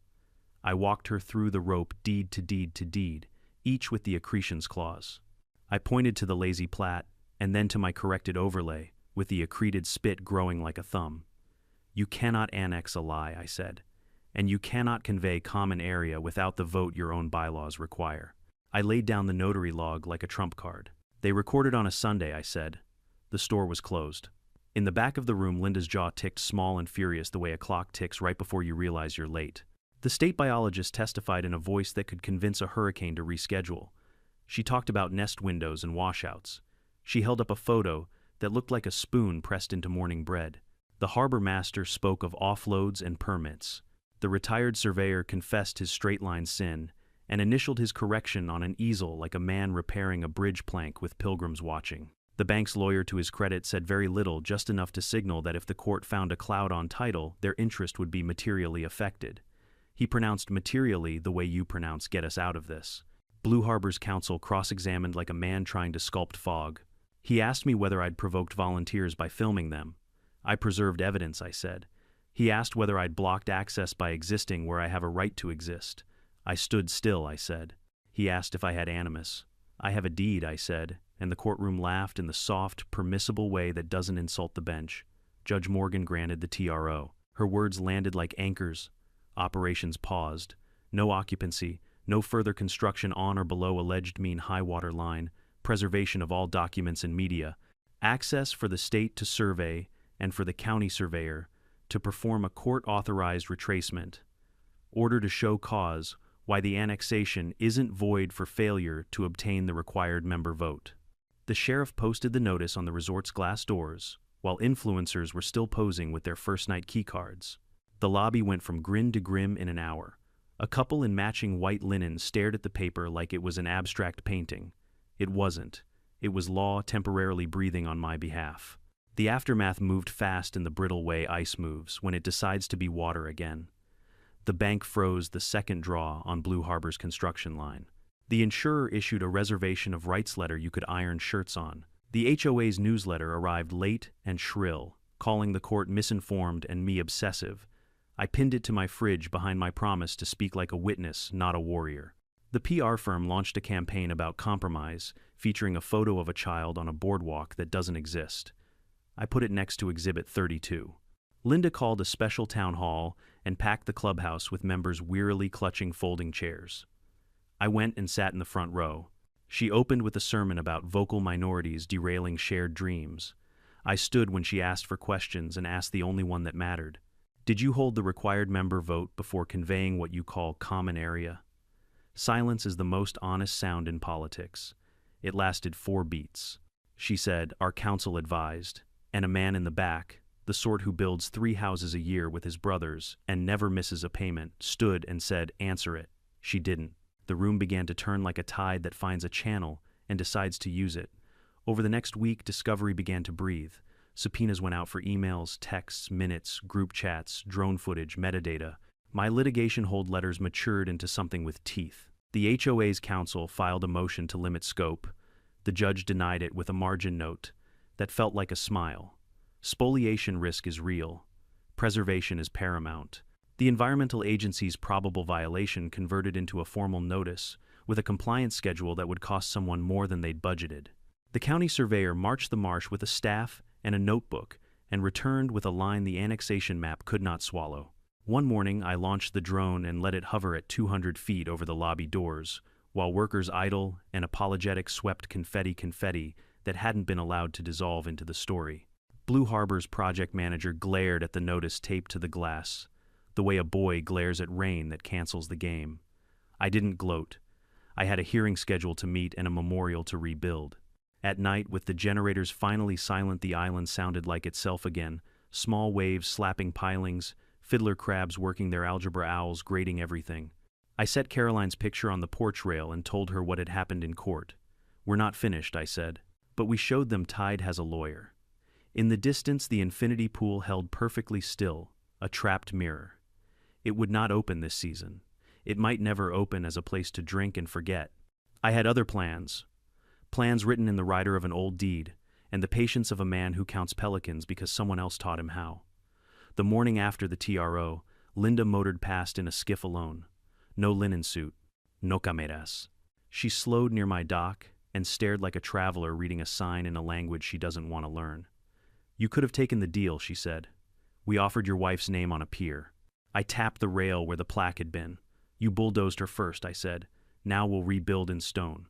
I walked her through the rope deed to deed to deed, each with the accretions clause. I pointed to the lazy plat, and then to my corrected overlay, with the accreted spit growing like a thumb. You cannot annex a lie, I said, and you cannot convey common area without the vote your own bylaws require. I laid down the notary log like a trump card. They recorded on a Sunday, I said. The store was closed. In the back of the room, Linda's jaw ticked small and furious the way a clock ticks right before you realize you're late. The state biologist testified in a voice that could convince a hurricane to reschedule. She talked about nest windows and washouts. She held up a photo that looked like a spoon pressed into morning bread. The harbor master spoke of offloads and permits. The retired surveyor confessed his straight-line sin and initialed his correction on an easel like a man repairing a bridge plank with pilgrims watching. The bank's lawyer, to his credit, said very little, just enough to signal that if the court found a cloud on title, their interest would be materially affected. He pronounced materially the way you pronounce get us out of this. Blue Harbor's counsel cross-examined like a man trying to sculpt fog. He asked me whether I'd provoked volunteers by filming them. I preserved evidence, I said. He asked whether I'd blocked access by existing where I have a right to exist. I stood still, I said. He asked if I had animus. I have a deed, I said, and the courtroom laughed in the soft, permissible way that doesn't insult the bench. Judge Morgan granted the TRO. Her words landed like anchors. Operations paused. No occupancy, no further construction on or below alleged mean high water line, preservation of all documents and media, access for the state to survey and for the county surveyor to perform a court-authorized retracement. Order to show cause why the annexation isn't void for failure to obtain the required member vote. The sheriff posted the notice on the resort's glass doors, while influencers were still posing with their first-night keycards. The lobby went from grin to grim in an hour. A couple in matching white linen stared at the paper like it was an abstract painting. It wasn't. It was law temporarily breathing on my behalf. The aftermath moved fast in the brittle way ice moves when it decides to be water again. The bank froze the second draw on Blue Harbor's construction line. The insurer issued a reservation of rights letter you could iron shirts on. The HOA's newsletter arrived late and shrill, calling the court misinformed and me obsessive. I pinned it to my fridge behind my promise to speak like a witness, not a warrior. The PR firm launched a campaign about compromise, featuring a photo of a child on a boardwalk that doesn't exist. I put it next to Exhibit 32. Linda called a special town hall and packed the clubhouse with members wearily clutching folding chairs. I went and sat in the front row. She opened with a sermon about vocal minorities derailing shared dreams. I stood when she asked for questions and asked the only one that mattered. Did you hold the required member vote before conveying what you call common area? Silence is the most honest sound in politics. It lasted 4 beats. She said, our counsel advised, and a man in the back, the sort who builds 3 houses a year with his brothers and never misses a payment, stood and said, answer it. She didn't. The room began to turn like a tide that finds a channel and decides to use it. Over the next week, Discovery began to breathe. Subpoenas went out for emails, texts, minutes, group chats, drone footage, metadata. My litigation hold letters matured into something with teeth. The HOA's counsel filed a motion to limit scope. The judge denied it with a margin note that felt like a smile. Spoliation risk is real. Preservation is paramount. The environmental agency's probable violation converted into a formal notice with a compliance schedule that would cost someone more than they'd budgeted. The county surveyor marched the marsh with a staff and a notebook and returned with a line the annexation map could not swallow. One morning, I launched the drone and let it hover at 200 feet over the lobby doors, while workers idle and apologetic swept confetti that hadn't been allowed to dissolve into the story. Blue Harbor's project manager glared at the notice taped to the glass, the way a boy glares at rain that cancels the game. I didn't gloat. I had a hearing schedule to meet and a memorial to rebuild. At night, with the generators finally silent, the island sounded like itself again, small waves slapping pilings, fiddler crabs working their algebra owls, grading everything. I set Caroline's picture on the porch rail and told her what had happened in court. We're not finished, I said, but we showed them Tide has a lawyer. In the distance, the infinity pool held perfectly still, a trapped mirror. It would not open this season. It might never open as a place to drink and forget. I had other plans written in the rider of an old deed, and the patience of a man who counts pelicans because someone else taught him how. The morning after the TRO, Linda motored past in a skiff alone. No linen suit. No cameras. She slowed near my dock and stared like a traveler reading a sign in a language she doesn't want to learn. You could have taken the deal, she said. We offered your wife's name on a pier. I tapped the rail where the plaque had been. You bulldozed her first, I said. Now we'll rebuild in stone.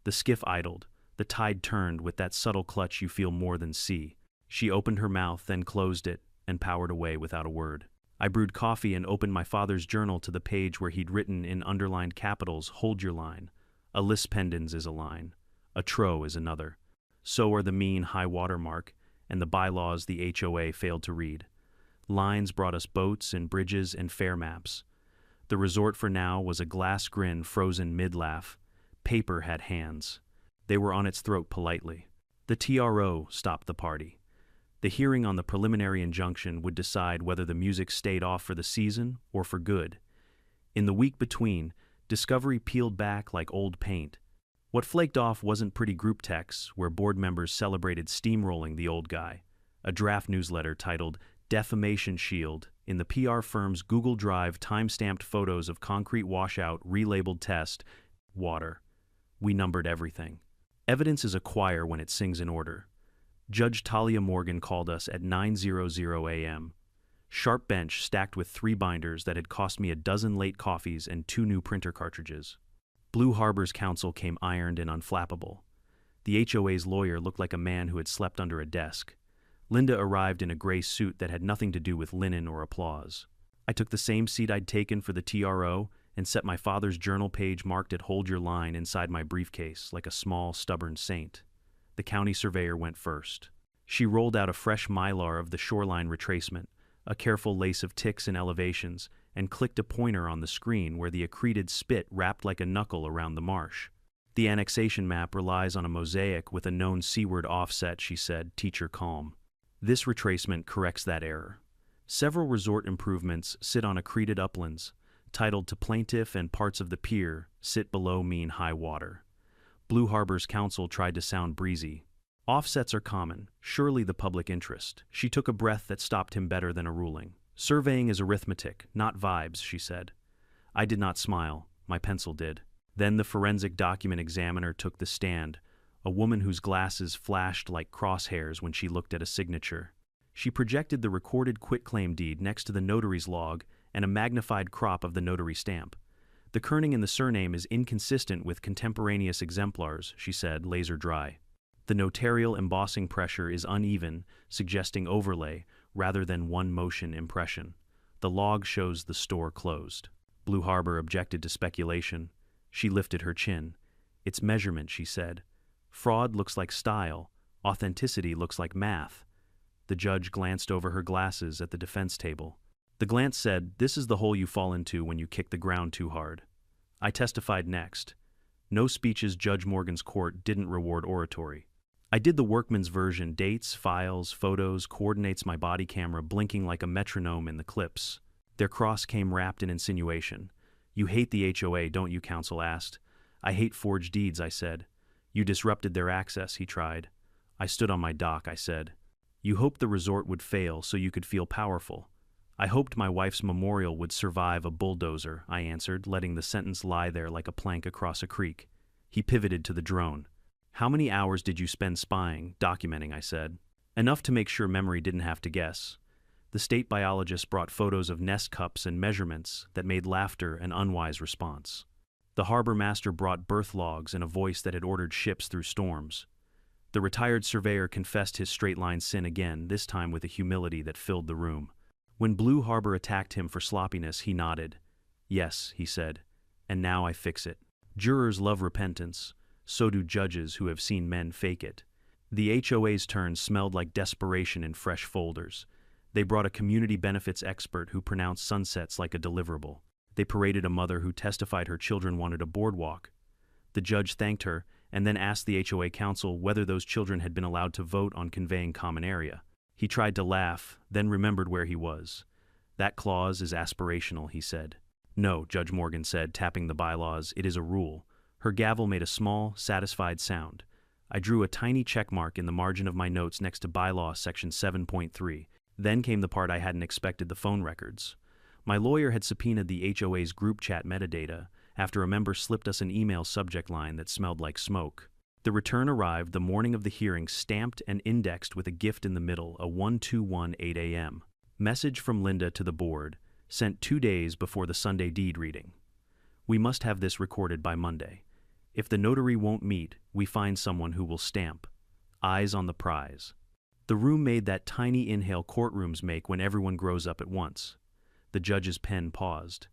The skiff idled. The tide turned with that subtle clutch you feel more than see. She opened her mouth, then closed it, and powered away without a word. I brewed coffee and opened my father's journal to the page where he'd written in underlined capitals, hold your line. A lis pendens is a line. A tro is another. So are the mean high water mark, and the bylaws the HOA failed to read. Lines brought us boats and bridges and fare maps. The resort for now was a glass grin frozen mid-laugh. Paper had hands. They were on its throat politely. The TRO stopped the party. The hearing on the preliminary injunction would decide whether the music stayed off for the season or for good. In the week between, Discovery peeled back like old paint. What flaked off wasn't pretty group texts where board members celebrated steamrolling the old guy, a draft newsletter titled Defamation Shield in the PR firm's Google Drive time-stamped photos of concrete washout relabeled test, water. We numbered everything. Evidence is a choir when it sings in order. Judge Talia Morgan called us at 9:00 a.m. Sharp bench stacked with 3 binders that had cost me a dozen late coffees and 2 new printer cartridges. Blue Harbor's counsel came ironed and unflappable. The HOA's lawyer looked like a man who had slept under a desk. Linda arrived in a gray suit that had nothing to do with linen or applause. I took the same seat I'd taken for the TRO and set my father's journal page marked at hold your line inside my briefcase like a small, stubborn saint. The county surveyor went first. She rolled out a fresh mylar of the shoreline retracement, a careful lace of ticks and elevations, and clicked a pointer on the screen where the accreted spit wrapped like a knuckle around the marsh. The annexation map relies on a mosaic with a known seaward offset, she said, teacher calm. This retracement corrects that error. Several resort improvements sit on accreted uplands, titled to plaintiff, and parts of the pier sit below mean high water. Blue Harbor's counsel tried to sound breezy. Offsets are common, surely the public interest. She took a breath that stopped him better than a ruling. Surveying is arithmetic, not vibes, she said. I did not smile. My pencil did. Then the forensic document examiner took the stand, a woman whose glasses flashed like crosshairs when she looked at a signature. She projected the recorded quitclaim deed next to the notary's log and a magnified crop of the notary stamp. The kerning in the surname is inconsistent with contemporaneous exemplars, she said, laser dry. The notarial embossing pressure is uneven, suggesting overlay rather than one-motion impression. The log shows the store closed. Blue Harbor objected to speculation. She lifted her chin. It's measurement, she said. Fraud looks like style. Authenticity looks like math. The judge glanced over her glasses at the defense table. The glance said, "This is the hole you fall into when you kick the ground too hard." I testified next. No speeches. Judge Morgan's court didn't reward oratory. I did the workman's version: dates, files, photos, coordinates, my body camera blinking like a metronome in the clips. Their cross came wrapped in insinuation. "You hate the HOA, don't you?" counsel asked. "I hate forged deeds," I said. "You disrupted their access," he tried. I stood on my dock, I said. "You hoped the resort would fail so you could feel powerful." "I hoped my wife's memorial would survive a bulldozer," I answered, letting the sentence lie there like a plank across a creek. He pivoted to the drone. "How many hours did you spend spying, documenting?" I said. "Enough to make sure memory didn't have to guess." The state biologist brought photos of nest cups and measurements that made laughter an unwise response. The harbor master brought birth logs and a voice that had ordered ships through storms. The retired surveyor confessed his straight-line sin again, this time with a humility that filled the room. When Blue Harbor attacked him for sloppiness, he nodded. "Yes," he said, "and now I fix it." Jurors love repentance. So do judges who have seen men fake it. The HOA's turn smelled like desperation in fresh folders. They brought a community benefits expert who pronounced sunsets like a deliverable. They paraded a mother who testified her children wanted a boardwalk. The judge thanked her and then asked the HOA counsel whether those children had been allowed to vote on conveying common area. He tried to laugh, then remembered where he was. "That clause is aspirational," he said. "No," Judge Morgan said, tapping the bylaws, "it is a rule." Her gavel made a small, satisfied sound. I drew a tiny check mark in the margin of my notes next to bylaw section 7.3. Then came the part I hadn't expected: the phone records. My lawyer had subpoenaed the HOA's group chat metadata after a member slipped us an email subject line that smelled like smoke. The return arrived the morning of the hearing, stamped and indexed with a gift in the middle, a 1218 a.m. Message from Linda to the board, sent 2 days before the Sunday deed reading. "We must have this recorded by Monday. If the notary won't meet, we find someone who will stamp. Eyes on the prize." The room made that tiny inhale courtrooms make when everyone grows up at once. The judge's pen paused.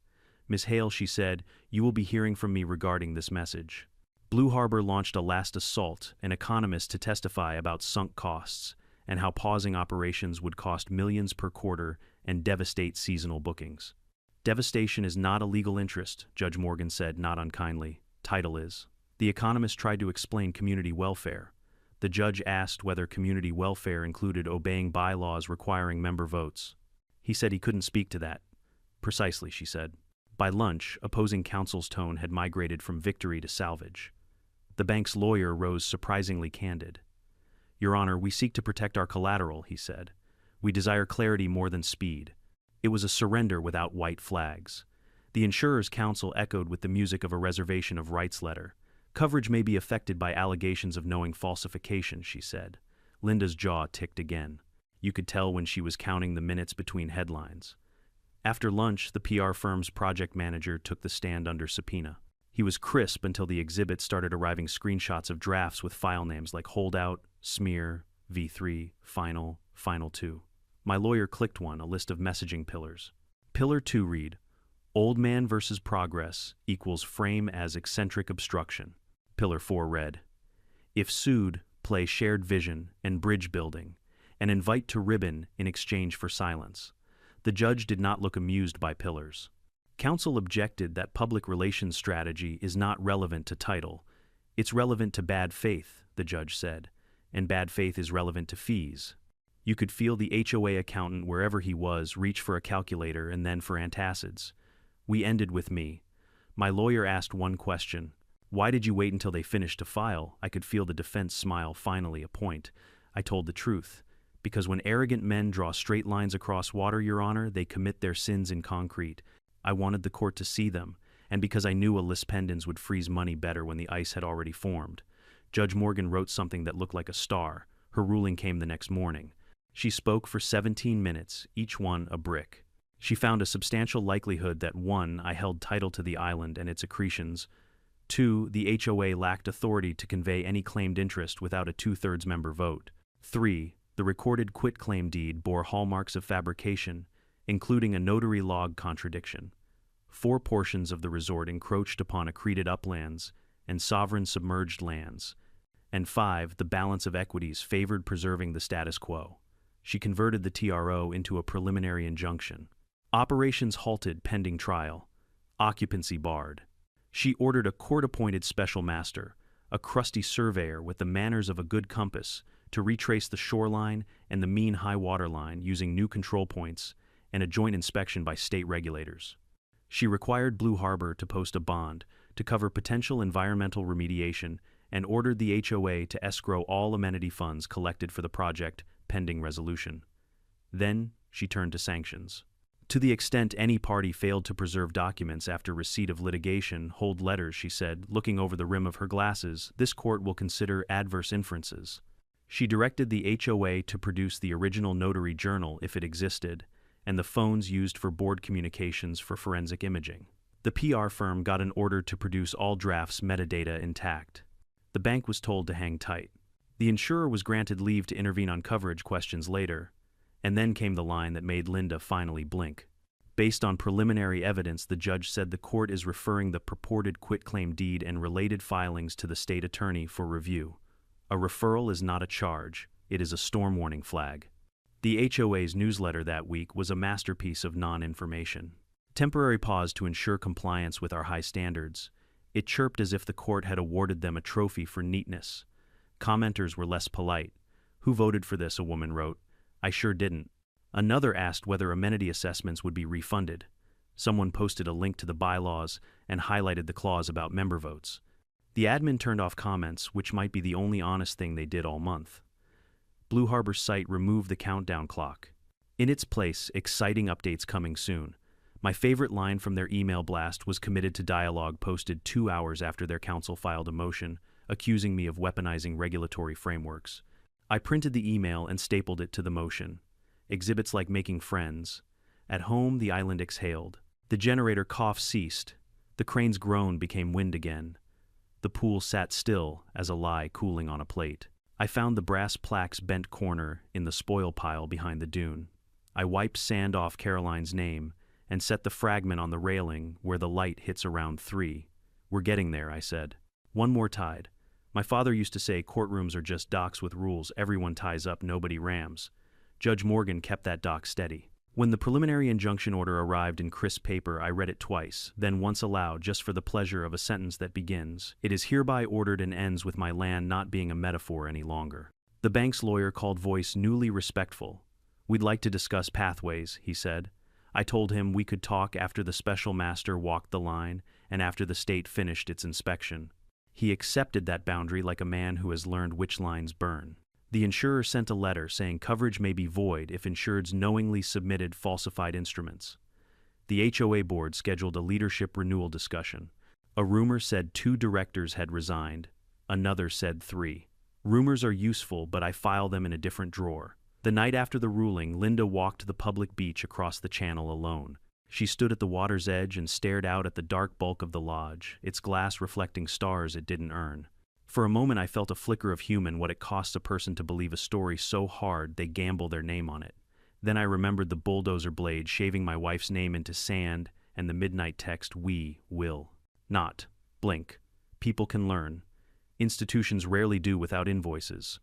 "Miss Hale," she said, "you will be hearing from me regarding this message." Blue Harbor launched a last assault, an economist to testify about sunk costs and how pausing operations would cost millions per quarter and devastate seasonal bookings. "Devastation is not a legal interest," Judge Morgan said, not unkindly. "Title is." The economist tried to explain community welfare. The judge asked whether community welfare included obeying bylaws requiring member votes. He said he couldn't speak to that. "Precisely," she said. By lunch, opposing counsel's tone had migrated from victory to salvage. The bank's lawyer rose surprisingly candid. "Your Honor, we seek to protect our collateral," he said. "We desire clarity more than speed." It was a surrender without white flags. The insurer's counsel echoed with the music of a reservation of rights letter. "Coverage may be affected by allegations of knowing falsification," she said. Linda's jaw ticked again. You could tell when she was counting the minutes between headlines. After lunch, the PR firm's project manager took the stand under subpoena. He was crisp until the exhibit started arriving screenshots of drafts with file names like Holdout, Smear, V3, Final, Final 2. My lawyer clicked one, a list of messaging pillars. Pillar 2 read, "Old man versus progress equals frame as eccentric obstruction." Pillar 4 read, "If sued, play shared vision and bridge building, and invite to ribbon in exchange for silence." The judge did not look amused by pillars. Counsel objected that public relations strategy is not relevant to title. "It's relevant to bad faith," the judge said, "and bad faith is relevant to fees." You could feel the HOA accountant, wherever he was, reach for a calculator and then for antacids. We ended with me. My lawyer asked one question. "Why did you wait until they finished to file?" I could feel the defense smile, finally a point. I told the truth. "Because when arrogant men draw straight lines across water, Your Honor, they commit their sins in concrete. I wanted the court to see them, and because I knew a lis pendens would freeze money better when the ice had already formed." Judge Morgan wrote something that looked like a star. Her ruling came the next morning. She spoke for 17 minutes, each one a brick. She found a substantial likelihood that 1. I held title to the island and its accretions, 2. The HOA lacked authority to convey any claimed interest without a 2/3 member vote. 3. The recorded quitclaim deed bore hallmarks of fabrication, including a notary log contradiction. 4 portions of the resort encroached upon accreted uplands and sovereign submerged lands. And 5. The balance of equities favored preserving the status quo. She converted the TRO into a preliminary injunction. Operations halted pending trial. Occupancy barred. She ordered a court-appointed special master, a crusty surveyor with the manners of a good compass, to retrace the shoreline and the mean high water line using new control points and a joint inspection by state regulators. She required Blue Harbor to post a bond to cover potential environmental remediation and ordered the HOA to escrow all amenity funds collected for the project pending resolution. Then she turned to sanctions. To the extent any party failed to preserve documents after receipt of litigation, hold letters, she said, looking over the rim of her glasses, this court will consider adverse inferences. She directed the HOA to produce the original notary journal if it existed, and the phones used for board communications for forensic imaging. The PR firm got an order to produce all drafts metadata intact. The bank was told to hang tight. The insurer was granted leave to intervene on coverage questions later, and then came the line that made Linda finally blink. Based on preliminary evidence, the judge said the court is referring the purported quitclaim deed and related filings to the state attorney for review. A referral is not a charge, it is a storm warning flag. The HOA's newsletter that week was a masterpiece of non-information. Temporary pause to ensure compliance with our high standards. It chirped as if the court had awarded them a trophy for neatness. Commenters were less polite. Who voted for this, a woman wrote. I sure didn't. Another asked whether amenity assessments would be refunded. Someone posted a link to the bylaws and highlighted the clause about member votes. The admin turned off comments, which might be the only honest thing they did all month. Blue Harbor's site removed the countdown clock. In its place, exciting updates coming soon. My favorite line from their email blast was committed to dialogue posted 2 hours after their counsel filed a motion, accusing me of weaponizing regulatory frameworks. I printed the email and stapled it to the motion. Exhibits like making friends. At home, the island exhaled. The generator cough ceased. The crane's groan became wind again. The pool sat still as a lie cooling on a plate. I found the brass plaque's bent corner in the spoil pile behind the dune. I wiped sand off Caroline's name and set the fragment on the railing where the light hits around 3. We're getting there, I said. One more tide. My father used to say courtrooms are just docks with rules. Everyone ties up, nobody rams. Judge Morgan kept that dock steady. When the preliminary injunction order arrived in crisp paper, I read it twice, then once aloud just for the pleasure of a sentence that begins, "It is hereby ordered," and ends with my land not being a metaphor any longer. The bank's lawyer called voice newly respectful. We'd like to discuss pathways, he said. I told him we could talk after the special master walked the line and after the state finished its inspection. He accepted that boundary like a man who has learned which lines burn. The insurer sent a letter saying coverage may be void if insureds knowingly submitted falsified instruments. The HOA board scheduled a leadership renewal discussion. A rumor said 2 directors had resigned. Another said 3. Rumors are useful, but I file them in a different drawer. The night after the ruling, Linda walked to the public beach across the channel alone. She stood at the water's edge and stared out at the dark bulk of the lodge, its glass reflecting stars it didn't earn. For a moment I felt a flicker of human, what it costs a person to believe a story so hard they gamble their name on it. Then I remembered the bulldozer blade shaving my wife's name into sand and the midnight text, "We will not blink. People can learn. Institutions rarely do without invoices."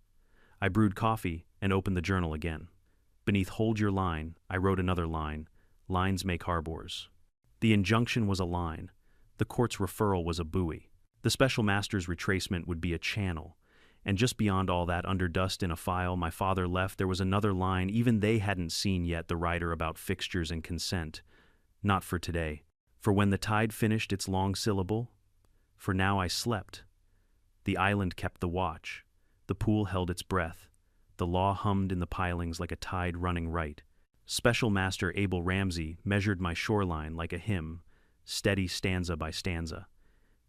I brewed coffee and opened the journal again. Beneath "Hold your line," I wrote another line. Lines make harbors. The injunction was a line. The court's referral was a buoy. The special master's retracement would be a channel. And just beyond all that, under dust in a file my father left, there was another line even they hadn't seen yet, the writer about fixtures and consent. Not for today. For when the tide finished its long syllable. For now I slept. The island kept the watch. The pool held its breath. The law hummed in the pilings like a tide running right. Special Master Abel Ramsey measured my shoreline like a hymn, steady stanza by stanza.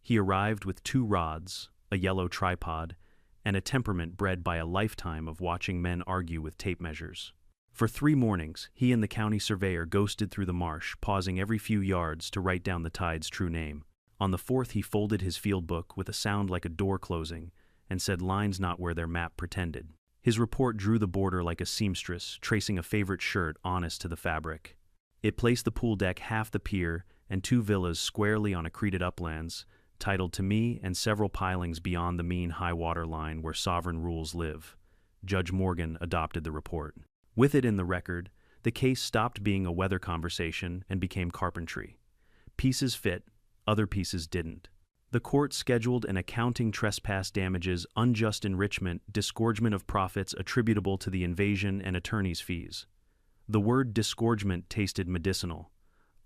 He arrived with 2 rods, a yellow tripod, and a temperament bred by a lifetime of watching men argue with tape measures. For 3 mornings, he and the county surveyor ghosted through the marsh, pausing every few yards to write down the tide's true name. On the fourth, he folded his field book with a sound like a door closing and said lines not where their map pretended. His report drew the border like a seamstress, tracing a favorite shirt honest to the fabric. It placed the pool deck half the pier and 2 villas squarely on accreted uplands, titled to me, and several pilings beyond the mean high water line where sovereign rules live. Judge Morgan adopted the report. With it in the record, the case stopped being a weather conversation and became carpentry. Pieces fit, other pieces didn't. The court scheduled an accounting trespass damages, unjust enrichment, disgorgement of profits attributable to the invasion, and attorney's fees. The word disgorgement tasted medicinal.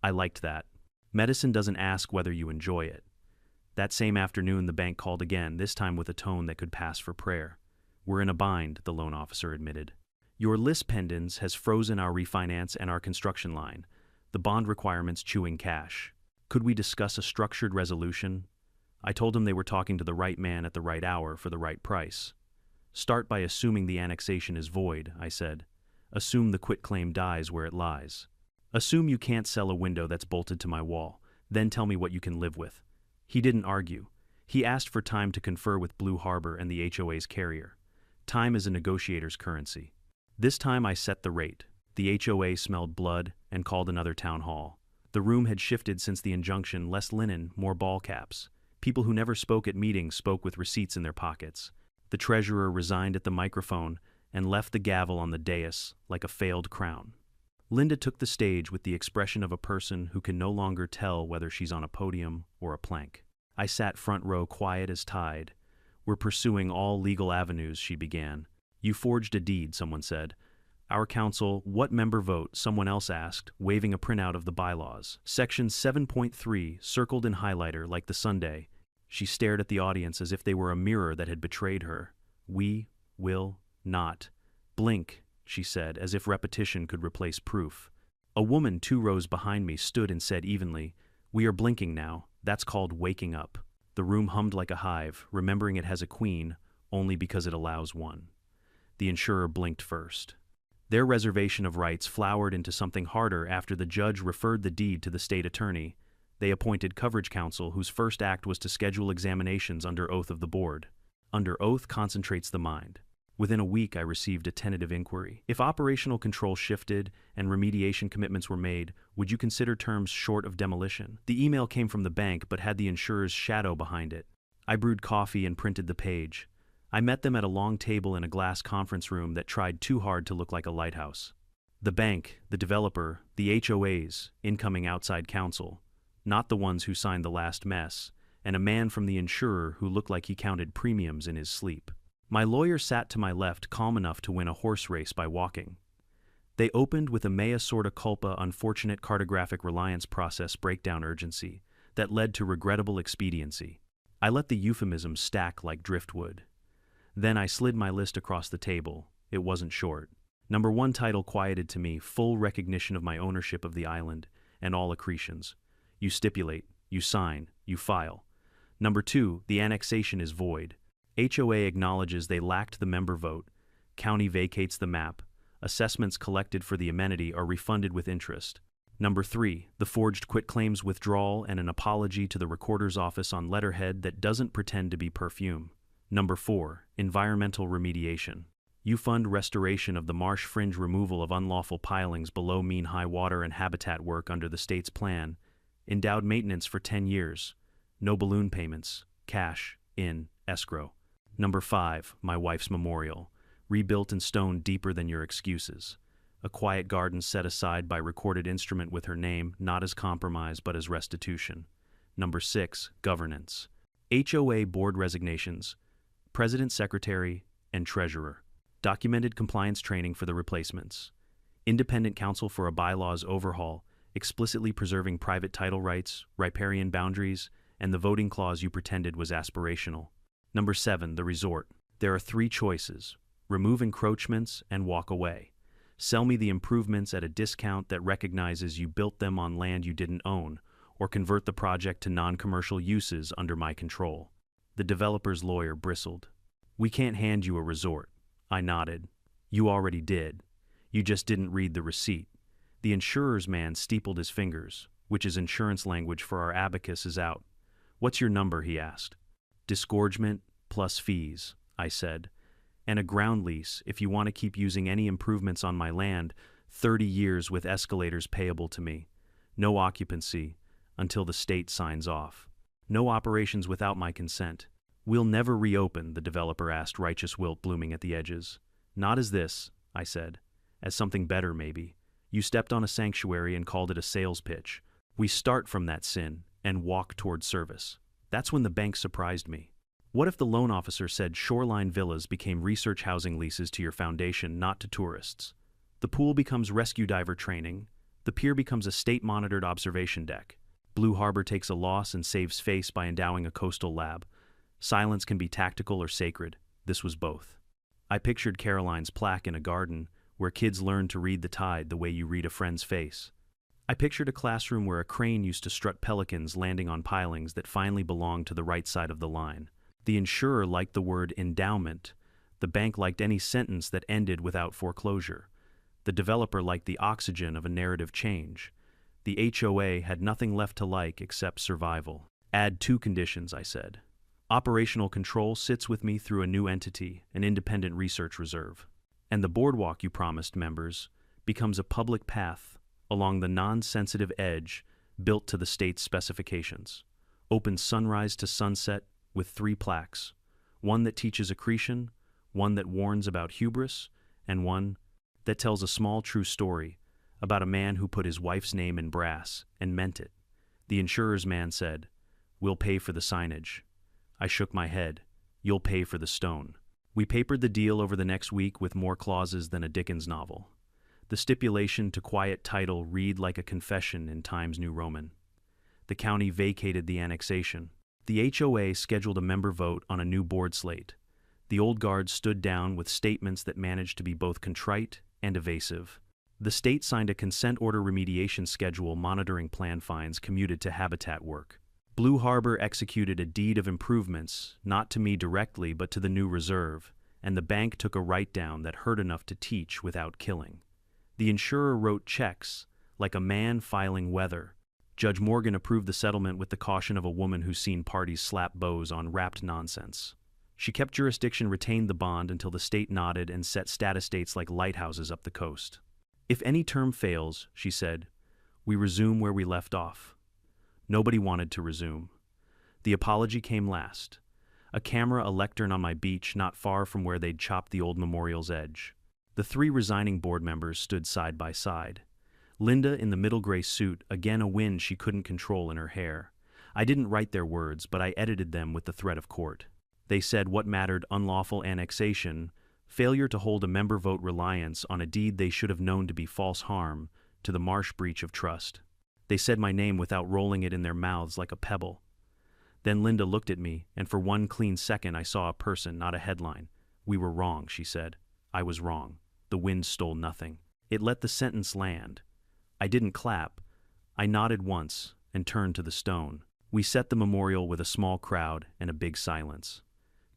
I liked that. Medicine doesn't ask whether you enjoy it. That same afternoon, the bank called again, this time with a tone that could pass for prayer. We're in a bind, the loan officer admitted. Your list pendants has frozen our refinance and our construction line, the bond requirements chewing cash. Could we discuss a structured resolution? I told him they were talking to the right man at the right hour for the right price. Start by assuming the annexation is void, I said. Assume the quitclaim dies where it lies. Assume you can't sell a window that's bolted to my wall, then tell me what you can live with. He didn't argue. He asked for time to confer with Blue Harbor and the HOA's carrier. Time is a negotiator's currency. This time I set the rate. The HOA smelled blood and called another town hall. The room had shifted since the injunction, less linen, more ball caps. People who never spoke at meetings spoke with receipts in their pockets. The treasurer resigned at the microphone and left the gavel on the dais like a failed crown. Linda took the stage with the expression of a person who can no longer tell whether she's on a podium or a plank. I sat front row, quiet as tide. We're pursuing all legal avenues, she began. You forged a deed, someone said. Our counsel, what member vote? Someone else asked, waving a printout of the bylaws. Section 7.3, circled in highlighter like the Sunday. She stared at the audience as if they were a mirror that had betrayed her. We will not. Blink, she said, as if repetition could replace proof. A woman 2 rows behind me stood and said evenly, We are blinking now. That's called waking up. The room hummed like a hive, remembering it has a queen only because it allows one. The insurer blinked first. Their reservation of rights flowered into something harder after the judge referred the deed to the state attorney. They appointed coverage counsel, whose first act was to schedule examinations under oath of the board. Under oath concentrates the mind. Within a week, I received a tentative inquiry. If operational control shifted and remediation commitments were made, would you consider terms short of demolition? The email came from the bank but had the insurer's shadow behind it. I brewed coffee and printed the page. I met them at a long table in a glass conference room that tried too hard to look like a lighthouse. The bank, the developer, the HOAs, incoming outside counsel, not the ones who signed the last mess, and a man from the insurer who looked like he counted premiums in his sleep. My lawyer sat to my left, calm enough to win a horse race by walking. They opened with a mea sorta culpa, unfortunate cartographic reliance process breakdown urgency that led to regrettable expediency. I let the euphemisms stack like driftwood. Then I slid my list across the table. It wasn't short. Number 1 title quieted to me, full recognition of my ownership of the island and all accretions. You stipulate, you sign, you file. Number 2, the annexation is void. HOA acknowledges they lacked the member vote. County vacates the map. Assessments collected for the amenity are refunded with interest. Number 3, the forged quitclaims withdrawal and an apology to the recorder's office on letterhead that doesn't pretend to be perfume. Number 4, environmental remediation. You fund restoration of the marsh fringe, removal of unlawful pilings below mean high water, and habitat work under the state's plan. Endowed maintenance for 10 years. No balloon payments. Cash in escrow. Number 5, my wife's memorial. Rebuilt in stone deeper than your excuses. A quiet garden set aside by recorded instrument with her name, not as compromise but as restitution. Number 6, governance. HOA board resignations. President, secretary, and treasurer. Documented compliance training for the replacements. Independent counsel for a bylaws overhaul, explicitly preserving private title rights, riparian boundaries, and the voting clause you pretended was aspirational. Number 7, the resort. There are 3 choices. Remove encroachments and walk away. Sell me the improvements at a discount that recognizes you built them on land you didn't own, or convert the project to non-commercial uses under my control. The developer's lawyer bristled. We can't hand you a resort. I nodded. You already did. You just didn't read the receipt. The insurer's man steepled his fingers, which is insurance language for our abacus is out. What's your number, he asked. Disgorgement plus fees, I said. And a ground lease if you want to keep using any improvements on my land, 30 years with escalators payable to me. No occupancy until the state signs off. No operations without my consent. We'll never reopen, the developer asked, righteous wilt blooming at the edges. Not as this, I said. As something better, maybe. You stepped on a sanctuary and called it a sales pitch. We start from that sin and walk toward service. That's when the bank surprised me. What if the loan officer said shoreline villas became research housing leases to your foundation, not to tourists? The pool becomes rescue diver training. The pier becomes a state-monitored observation deck. Blue Harbor takes a loss and saves face by endowing a coastal lab. Silence can be tactical or sacred. This was both. I pictured Caroline's plaque in a garden where kids learn to read the tide the way you read a friend's face. I pictured a classroom where a crane used to strut pelicans landing on pilings that finally belonged to the right side of the line. The insurer liked the word endowment. The bank liked any sentence that ended without foreclosure. The developer liked the oxygen of a narrative change. The HOA had nothing left to like except survival. Add 2 conditions, I said. Operational control sits with me through a new entity, an independent research reserve. And the boardwalk you promised members becomes a public path along the non-sensitive edge built to the state's specifications. Open sunrise to sunset with 3 plaques. One that teaches accretion, one that warns about hubris, and one that tells a small true story about a man who put his wife's name in brass and meant it. The insurer's man said, "We'll pay for the signage." I shook my head. "You'll pay for the stone." We papered the deal over the next week with more clauses than a Dickens novel. The stipulation to quiet title read like a confession in Times New Roman. The county vacated the annexation. The HOA scheduled a member vote on a new board slate. The old guard stood down with statements that managed to be both contrite and evasive. The state signed a consent order remediation schedule monitoring plan fines commuted to habitat work. Blue Harbor executed a deed of improvements, not to me directly but to the new reserve, and the bank took a write-down that hurt enough to teach without killing. The insurer wrote checks, like a man filing weather. Judge Morgan approved the settlement with the caution of a woman who's seen parties slap bows on wrapped nonsense. She kept jurisdiction, retained the bond until the state nodded and set status dates like lighthouses up the coast. If any term fails, she said, we resume where we left off. Nobody wanted to resume. The apology came last. A camera, a lectern on my beach not far from where they'd chopped the old memorial's edge. The 3 resigning board members stood side by side. Linda in the middle gray suit, again a wind she couldn't control in her hair. I didn't write their words, but I edited them with the threat of court. They said what mattered: unlawful annexation, failure to hold a member vote, reliance on a deed they should have known to be false harm, to the marsh breach of trust. They said my name without rolling it in their mouths like a pebble. Then Linda looked at me, and for one clean second I saw a person, not a headline. We were wrong, she said. I was wrong. The wind stole nothing. It let the sentence land. I didn't clap. I nodded once and turned to the stone. We set the memorial with a small crowd and a big silence.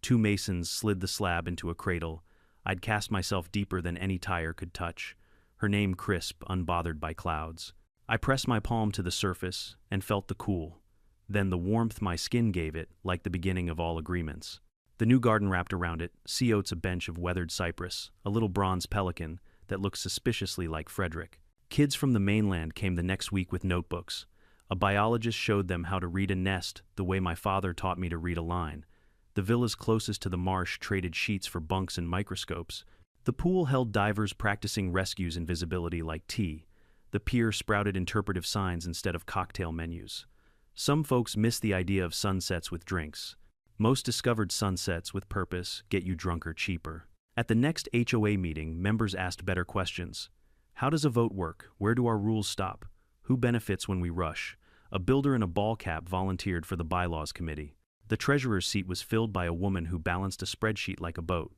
2 masons slid the slab into a cradle. I'd cast myself deeper than any tire could touch. Her name crisp, unbothered by clouds. I pressed my palm to the surface and felt the cool. Then the warmth my skin gave it, like the beginning of all agreements. The new garden wrapped around it, sea oats, a bench of weathered cypress, a little bronze pelican that looked suspiciously like Frederick. Kids from the mainland came the next week with notebooks. A biologist showed them how to read a nest the way my father taught me to read a line. The villas closest to the marsh traded sheets for bunks and microscopes. The pool held divers practicing rescues in visibility like tea. The pier sprouted interpretive signs instead of cocktail menus. Some folks missed the idea of sunsets with drinks. Most discovered sunsets with purpose, get you drunker cheaper. At the next HOA meeting, members asked better questions. How does a vote work? Where do our rules stop? Who benefits when we rush? A builder in a ball cap volunteered for the bylaws committee. The treasurer's seat was filled by a woman who balanced a spreadsheet like a boat.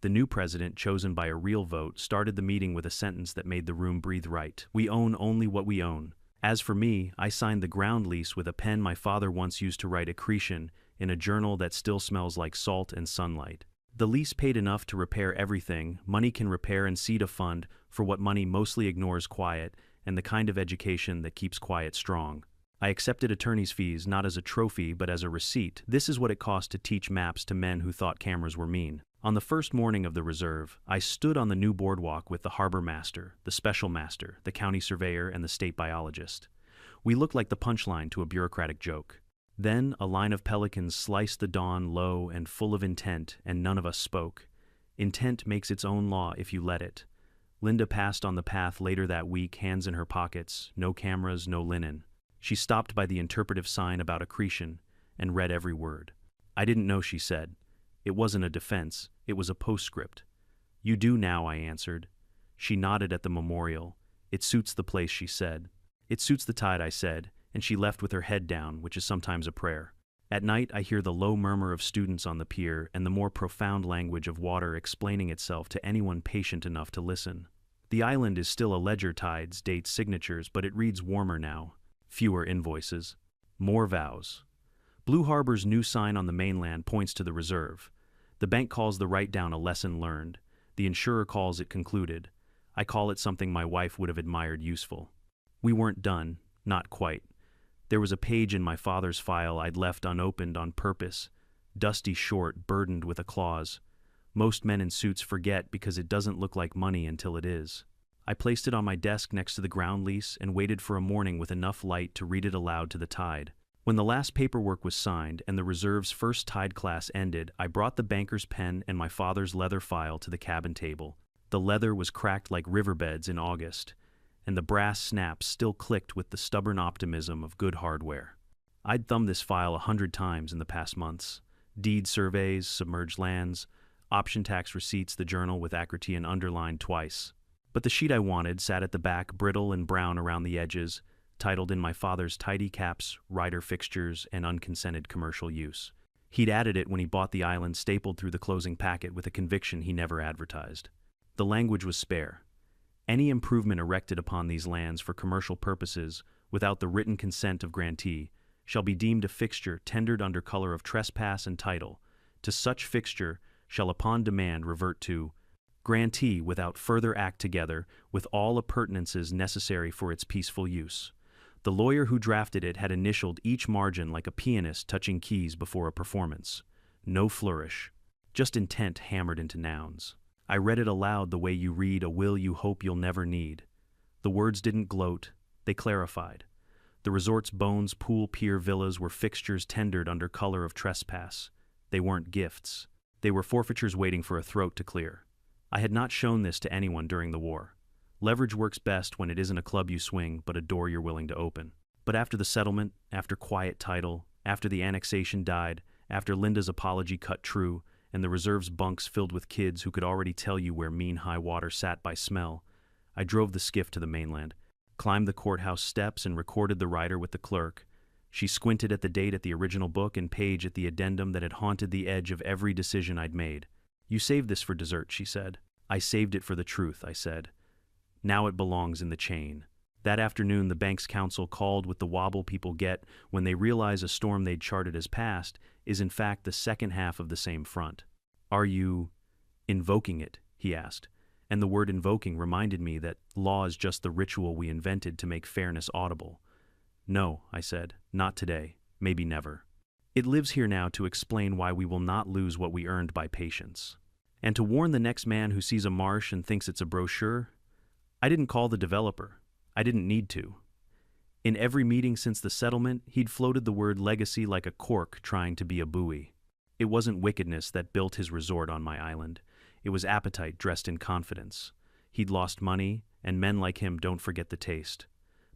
The new president, chosen by a real vote, started the meeting with a sentence that made the room breathe right. We own only what we own. As for me, I signed the ground lease with a pen my father once used to write accretion in a journal that still smells like salt and sunlight. The lease paid enough to repair everything. Money can repair and seed a fund for what money mostly ignores: quiet, and the kind of education that keeps quiet strong. I accepted attorney's fees not as a trophy but as a receipt. This is what it cost to teach maps to men who thought cameras were mean. On the first morning of the reserve, I stood on the new boardwalk with the harbor master, the special master, the county surveyor, and the state biologist. We looked like the punchline to a bureaucratic joke. Then a line of pelicans sliced the dawn low and full of intent, and none of us spoke. Intent makes its own law if you let it. Linda passed on the path later that week, hands in her pockets, no cameras, no linen. She stopped by the interpretive sign about accretion and read every word. I didn't know, she said. It wasn't a defense, it was a postscript. You do now, I answered. She nodded at the memorial. It suits the place, she said. It suits the tide, I said, and she left with her head down, which is sometimes a prayer. At night, I hear the low murmur of students on the pier and the more profound language of water explaining itself to anyone patient enough to listen. The island is still a ledger, tides, dates, signatures, but it reads warmer now. Fewer invoices. More vows. Blue Harbor's new sign on the mainland points to the reserve. The bank calls the write-down a lesson learned. The insurer calls it concluded. I call it something my wife would have admired useful. We weren't done, not quite. There was a page in my father's file I'd left unopened on purpose, dusty short, burdened with a clause. Most men in suits forget because it doesn't look like money until it is. I placed it on my desk next to the ground lease and waited for a morning with enough light to read it aloud to the tide. When the last paperwork was signed and the reserve's first tide class ended, I brought the banker's pen and my father's leather file to the cabin table. The leather was cracked like riverbeds in August, and the brass snaps still clicked with the stubborn optimism of good hardware. I'd thumbed this file 100 times in the past months. Deed surveys, submerged lands, option tax receipts, the journal with Acritian underlined twice. But the sheet I wanted sat at the back, brittle and brown around the edges, titled in my father's tidy caps, rider fixtures, and unconsented commercial use. He'd added it when he bought the island, stapled through the closing packet with a conviction he never advertised. The language was spare. Any improvement erected upon these lands for commercial purposes, without the written consent of grantee, shall be deemed a fixture tendered under color of trespass and title. To such fixture shall upon demand revert to grantee without further act together with all appurtenances necessary for its peaceful use. The lawyer who drafted it had initialed each margin like a pianist touching keys before a performance. No flourish, just intent hammered into nouns. I read it aloud the way you read a will you hope you'll never need. The words didn't gloat, they clarified. The resort's bones, pool, pier, villas were fixtures tendered under color of trespass. They weren't gifts. They were forfeitures waiting for a throat to clear. I had not shown this to anyone during the war. Leverage works best when it isn't a club you swing, but a door you're willing to open. But after the settlement, after quiet title, after the annexation died, after Linda's apology cut true, and the reserve's bunks filled with kids who could already tell you where mean high water sat by smell, I drove the skiff to the mainland, climbed the courthouse steps and recorded the rider with the clerk. She squinted at the date at the original book and page at the addendum that had haunted the edge of every decision I'd made. You saved this for dessert, she said. I saved it for the truth, I said. Now it belongs in the chain. That afternoon, the bank's counsel called with the wobble people get when they realize a storm they'd charted as past is in fact the second half of the same front. Are you invoking it? He asked. And the word invoking reminded me that law is just the ritual we invented to make fairness audible. No, I said, not today, maybe never. It lives here now to explain why we will not lose what we earned by patience. And to warn the next man who sees a marsh and thinks it's a brochure, I didn't call the developer. I didn't need to. In every meeting since the settlement, he'd floated the word legacy like a cork trying to be a buoy. It wasn't wickedness that built his resort on my island. It was appetite dressed in confidence. He'd lost money, and men like him don't forget the taste.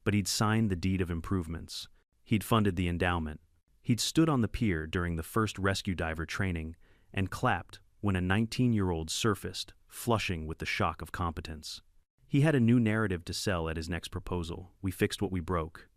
But he'd signed the deed of improvements. He'd funded the endowment. He'd stood on the pier during the first rescue diver training and clapped when a 19-year-old surfaced, flushing with the shock of competence. He had a new narrative to sell at his next proposal. We fixed what we broke.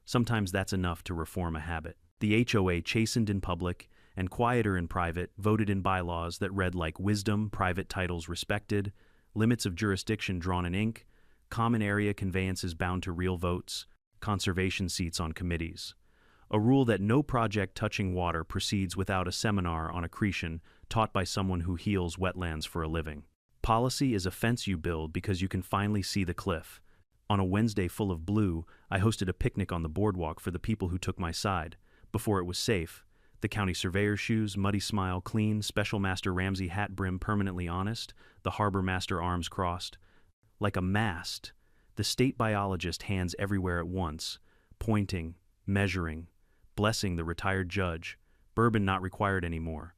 Sometimes that's enough to reform a habit. The HOA, chastened in public and quieter in private, voted in bylaws that read like wisdom, private titles respected, limits of jurisdiction drawn in ink, common area conveyances bound to real votes, conservation seats on committees. A rule that no project touching water proceeds without a seminar on accretion taught by someone who heals wetlands for a living. Policy is a fence you build because you can finally see the cliff. On a Wednesday full of blue, I hosted a picnic on the boardwalk for the people who took my side. Before it was safe, the county surveyor's shoes, muddy smile, clean, Special Master Ramsey hat brim permanently honest, the harbor master arms crossed. Like a mast, the state biologist hands everywhere at once, pointing, measuring, blessing the retired judge, bourbon not required anymore.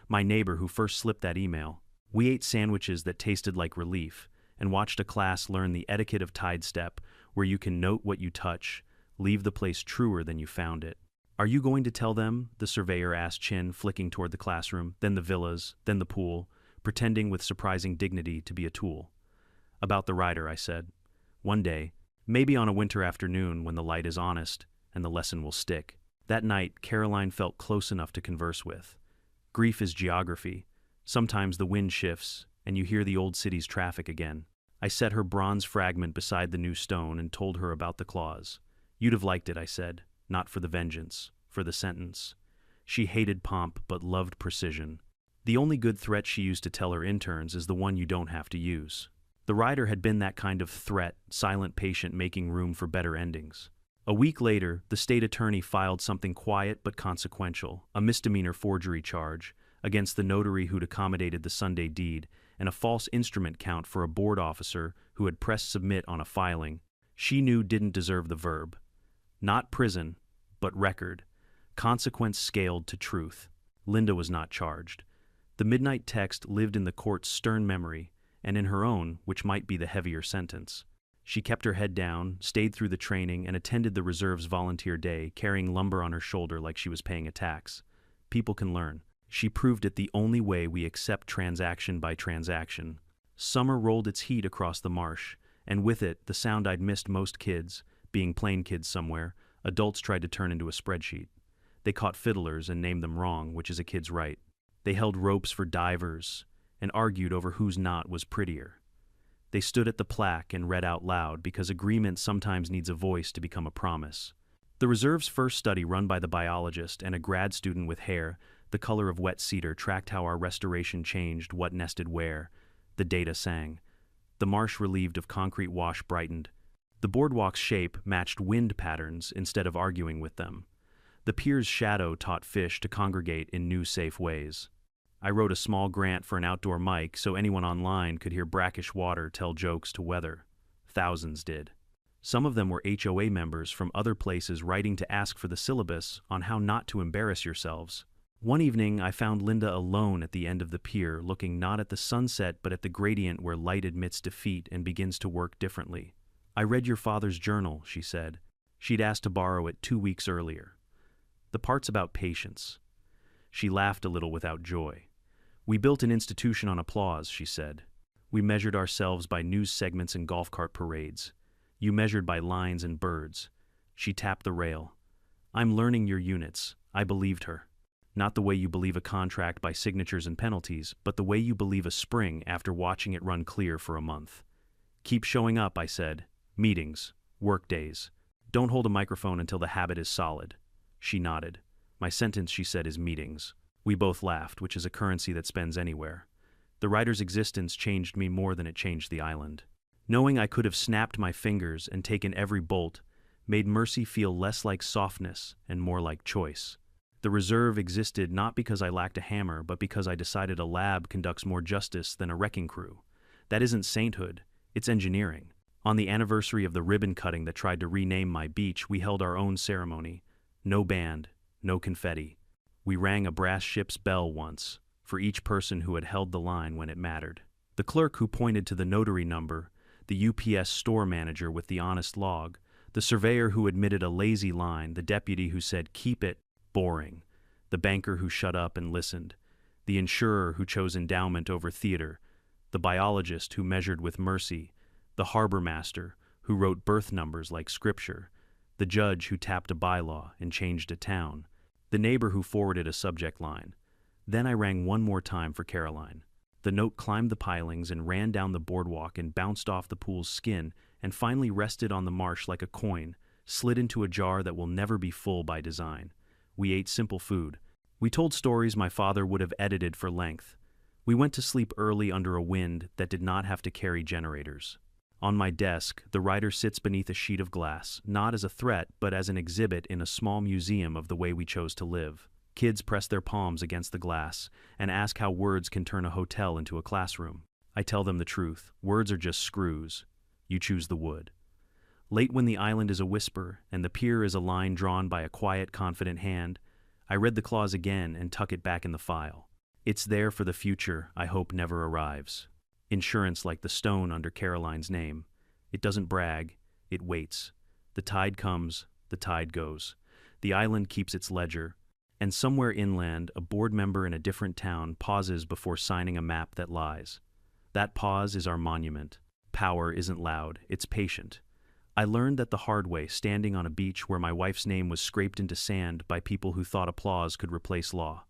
My neighbor who first slipped that email. We ate sandwiches that tasted like relief, and watched a class learn the etiquette of tide step, where you can note what you touch, leave the place truer than you found it. Are you going to tell them? The surveyor asked Chin, flicking toward the classroom, then the villas, then the pool, pretending with surprising dignity to be a tool. About the rider, I said. One day, maybe on a winter afternoon when the light is honest and the lesson will stick. That night, Caroline felt close enough to converse with. Grief is geography. Sometimes the wind shifts, and you hear the old city's traffic again. I set her bronze fragment beside the new stone and told her about the clause. You'd have liked it, I said, not for the vengeance, for the sentence. She hated pomp but loved precision. The only good threat she used to tell her interns is the one you don't have to use. The rider had been that kind of threat, silent patient making room for better endings. A week later, the state attorney filed something quiet but consequential, a misdemeanor forgery charge, against the notary who'd accommodated the Sunday deed, and a false instrument count for a board officer who had pressed submit on a filing she knew didn't deserve the verb. Not prison, but record. Consequence scaled to truth. Linda was not charged. The midnight text lived in the court's stern memory, and in her own, which might be the heavier sentence. She kept her head down, stayed through the training, and attended the reserve's volunteer day, carrying lumber on her shoulder like she was paying a tax. People can learn. She proved it the only way we accept transaction by transaction. Summer rolled its heat across the marsh, and with it, the sound I'd missed most kids, being plain kids somewhere, adults tried to turn into a spreadsheet. They caught fiddlers and named them wrong, which is a kid's right. They held ropes for divers and argued over whose knot was prettier. They stood at the plaque and read out loud because agreement sometimes needs a voice to become a promise. The reserve's first study, run by the biologist and a grad student with hair the color of wet cedar, tracked how our restoration changed what nested where. The data sang. The marsh relieved of concrete wash brightened. The boardwalk's shape matched wind patterns instead of arguing with them. The pier's shadow taught fish to congregate in new safe ways. I wrote a small grant for an outdoor mic so anyone online could hear brackish water tell jokes to weather. Thousands did. Some of them were HOA members from other places writing to ask for the syllabus on how not to embarrass yourselves. One evening, I found Linda alone at the end of the pier, looking not at the sunset but at the gradient where light admits defeat and begins to work differently. I read your father's journal, she said. She'd asked to borrow it 2 weeks earlier. The part's about patience. She laughed a little without joy. We built an institution on applause, she said. We measured ourselves by news segments and golf cart parades. You measured by lines and birds. She tapped the rail. I'm learning your units. I believed her. Not the way you believe a contract by signatures and penalties, but the way you believe a spring after watching it run clear for a month. Keep showing up, I said. Meetings. Work days. Don't hold a microphone until the habit is solid. She nodded. My sentence, she said, is meetings. We both laughed, which is a currency that spends anywhere. The writer's existence changed me more than it changed the island. Knowing I could have snapped my fingers and taken every bolt made mercy feel less like softness and more like choice. The reserve existed not because I lacked a hammer, but because I decided a lab conducts more justice than a wrecking crew. That isn't sainthood, it's engineering. On the anniversary of the ribbon cutting that tried to rename my beach, we held our own ceremony. No band, no confetti. We rang a brass ship's bell once, for each person who had held the line when it mattered. The clerk who pointed to the notary number, the UPS store manager with the honest log, the surveyor who admitted a lazy line, the deputy who said, "Keep it boring," the banker who shut up and listened, the insurer who chose endowment over theater, the biologist who measured with mercy, the harbor master who wrote birth numbers like scripture, the judge who tapped a bylaw and changed a town, the neighbor who forwarded a subject line. Then I rang one more time for Caroline. The note climbed the pilings and ran down the boardwalk and bounced off the pool's skin and finally rested on the marsh like a coin, slid into a jar that will never be full by design. We ate simple food. We told stories my father would have edited for length. We went to sleep early under a wind that did not have to carry generators. On my desk, the rider sits beneath a sheet of glass, not as a threat, but as an exhibit in a small museum of the way we chose to live. Kids press their palms against the glass and ask how words can turn a hotel into a classroom. I tell them the truth. Words are just screws. You choose the wood. Late when the island is a whisper and the pier is a line drawn by a quiet, confident hand, I read the clause again and tuck it back in the file. It's there for the future I hope never arrives. Insurance like the stone under Caroline's name. It doesn't brag, it waits. The tide comes, the tide goes. The island keeps its ledger, and somewhere inland, a board member in a different town pauses before signing a map that lies. That pause is our monument. Power isn't loud, it's patient. I learned that the hard way, standing on a beach where my wife's name was scraped into sand by people who thought applause could replace law.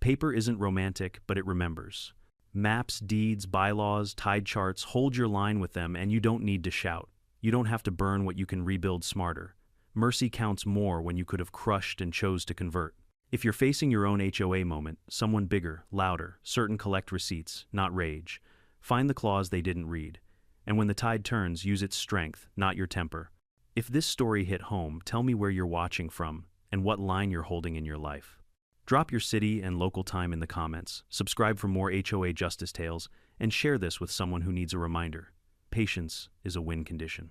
Paper isn't romantic, but it remembers. Maps, deeds, bylaws, tide charts, hold your line with them, and you don't need to shout. You don't have to burn what you can rebuild smarter. Mercy counts more when you could have crushed and chose to convert. If you're facing your own HOA moment, someone bigger, louder, certain collect receipts, not rage. Find the clause they didn't read. And when the tide turns, use its strength, not your temper. If this story hit home, tell me where you're watching from and what line you're holding in your life. Drop your city and local time in the comments, subscribe for more HOA justice tales, and share this with someone who needs a reminder. Patience is a win condition.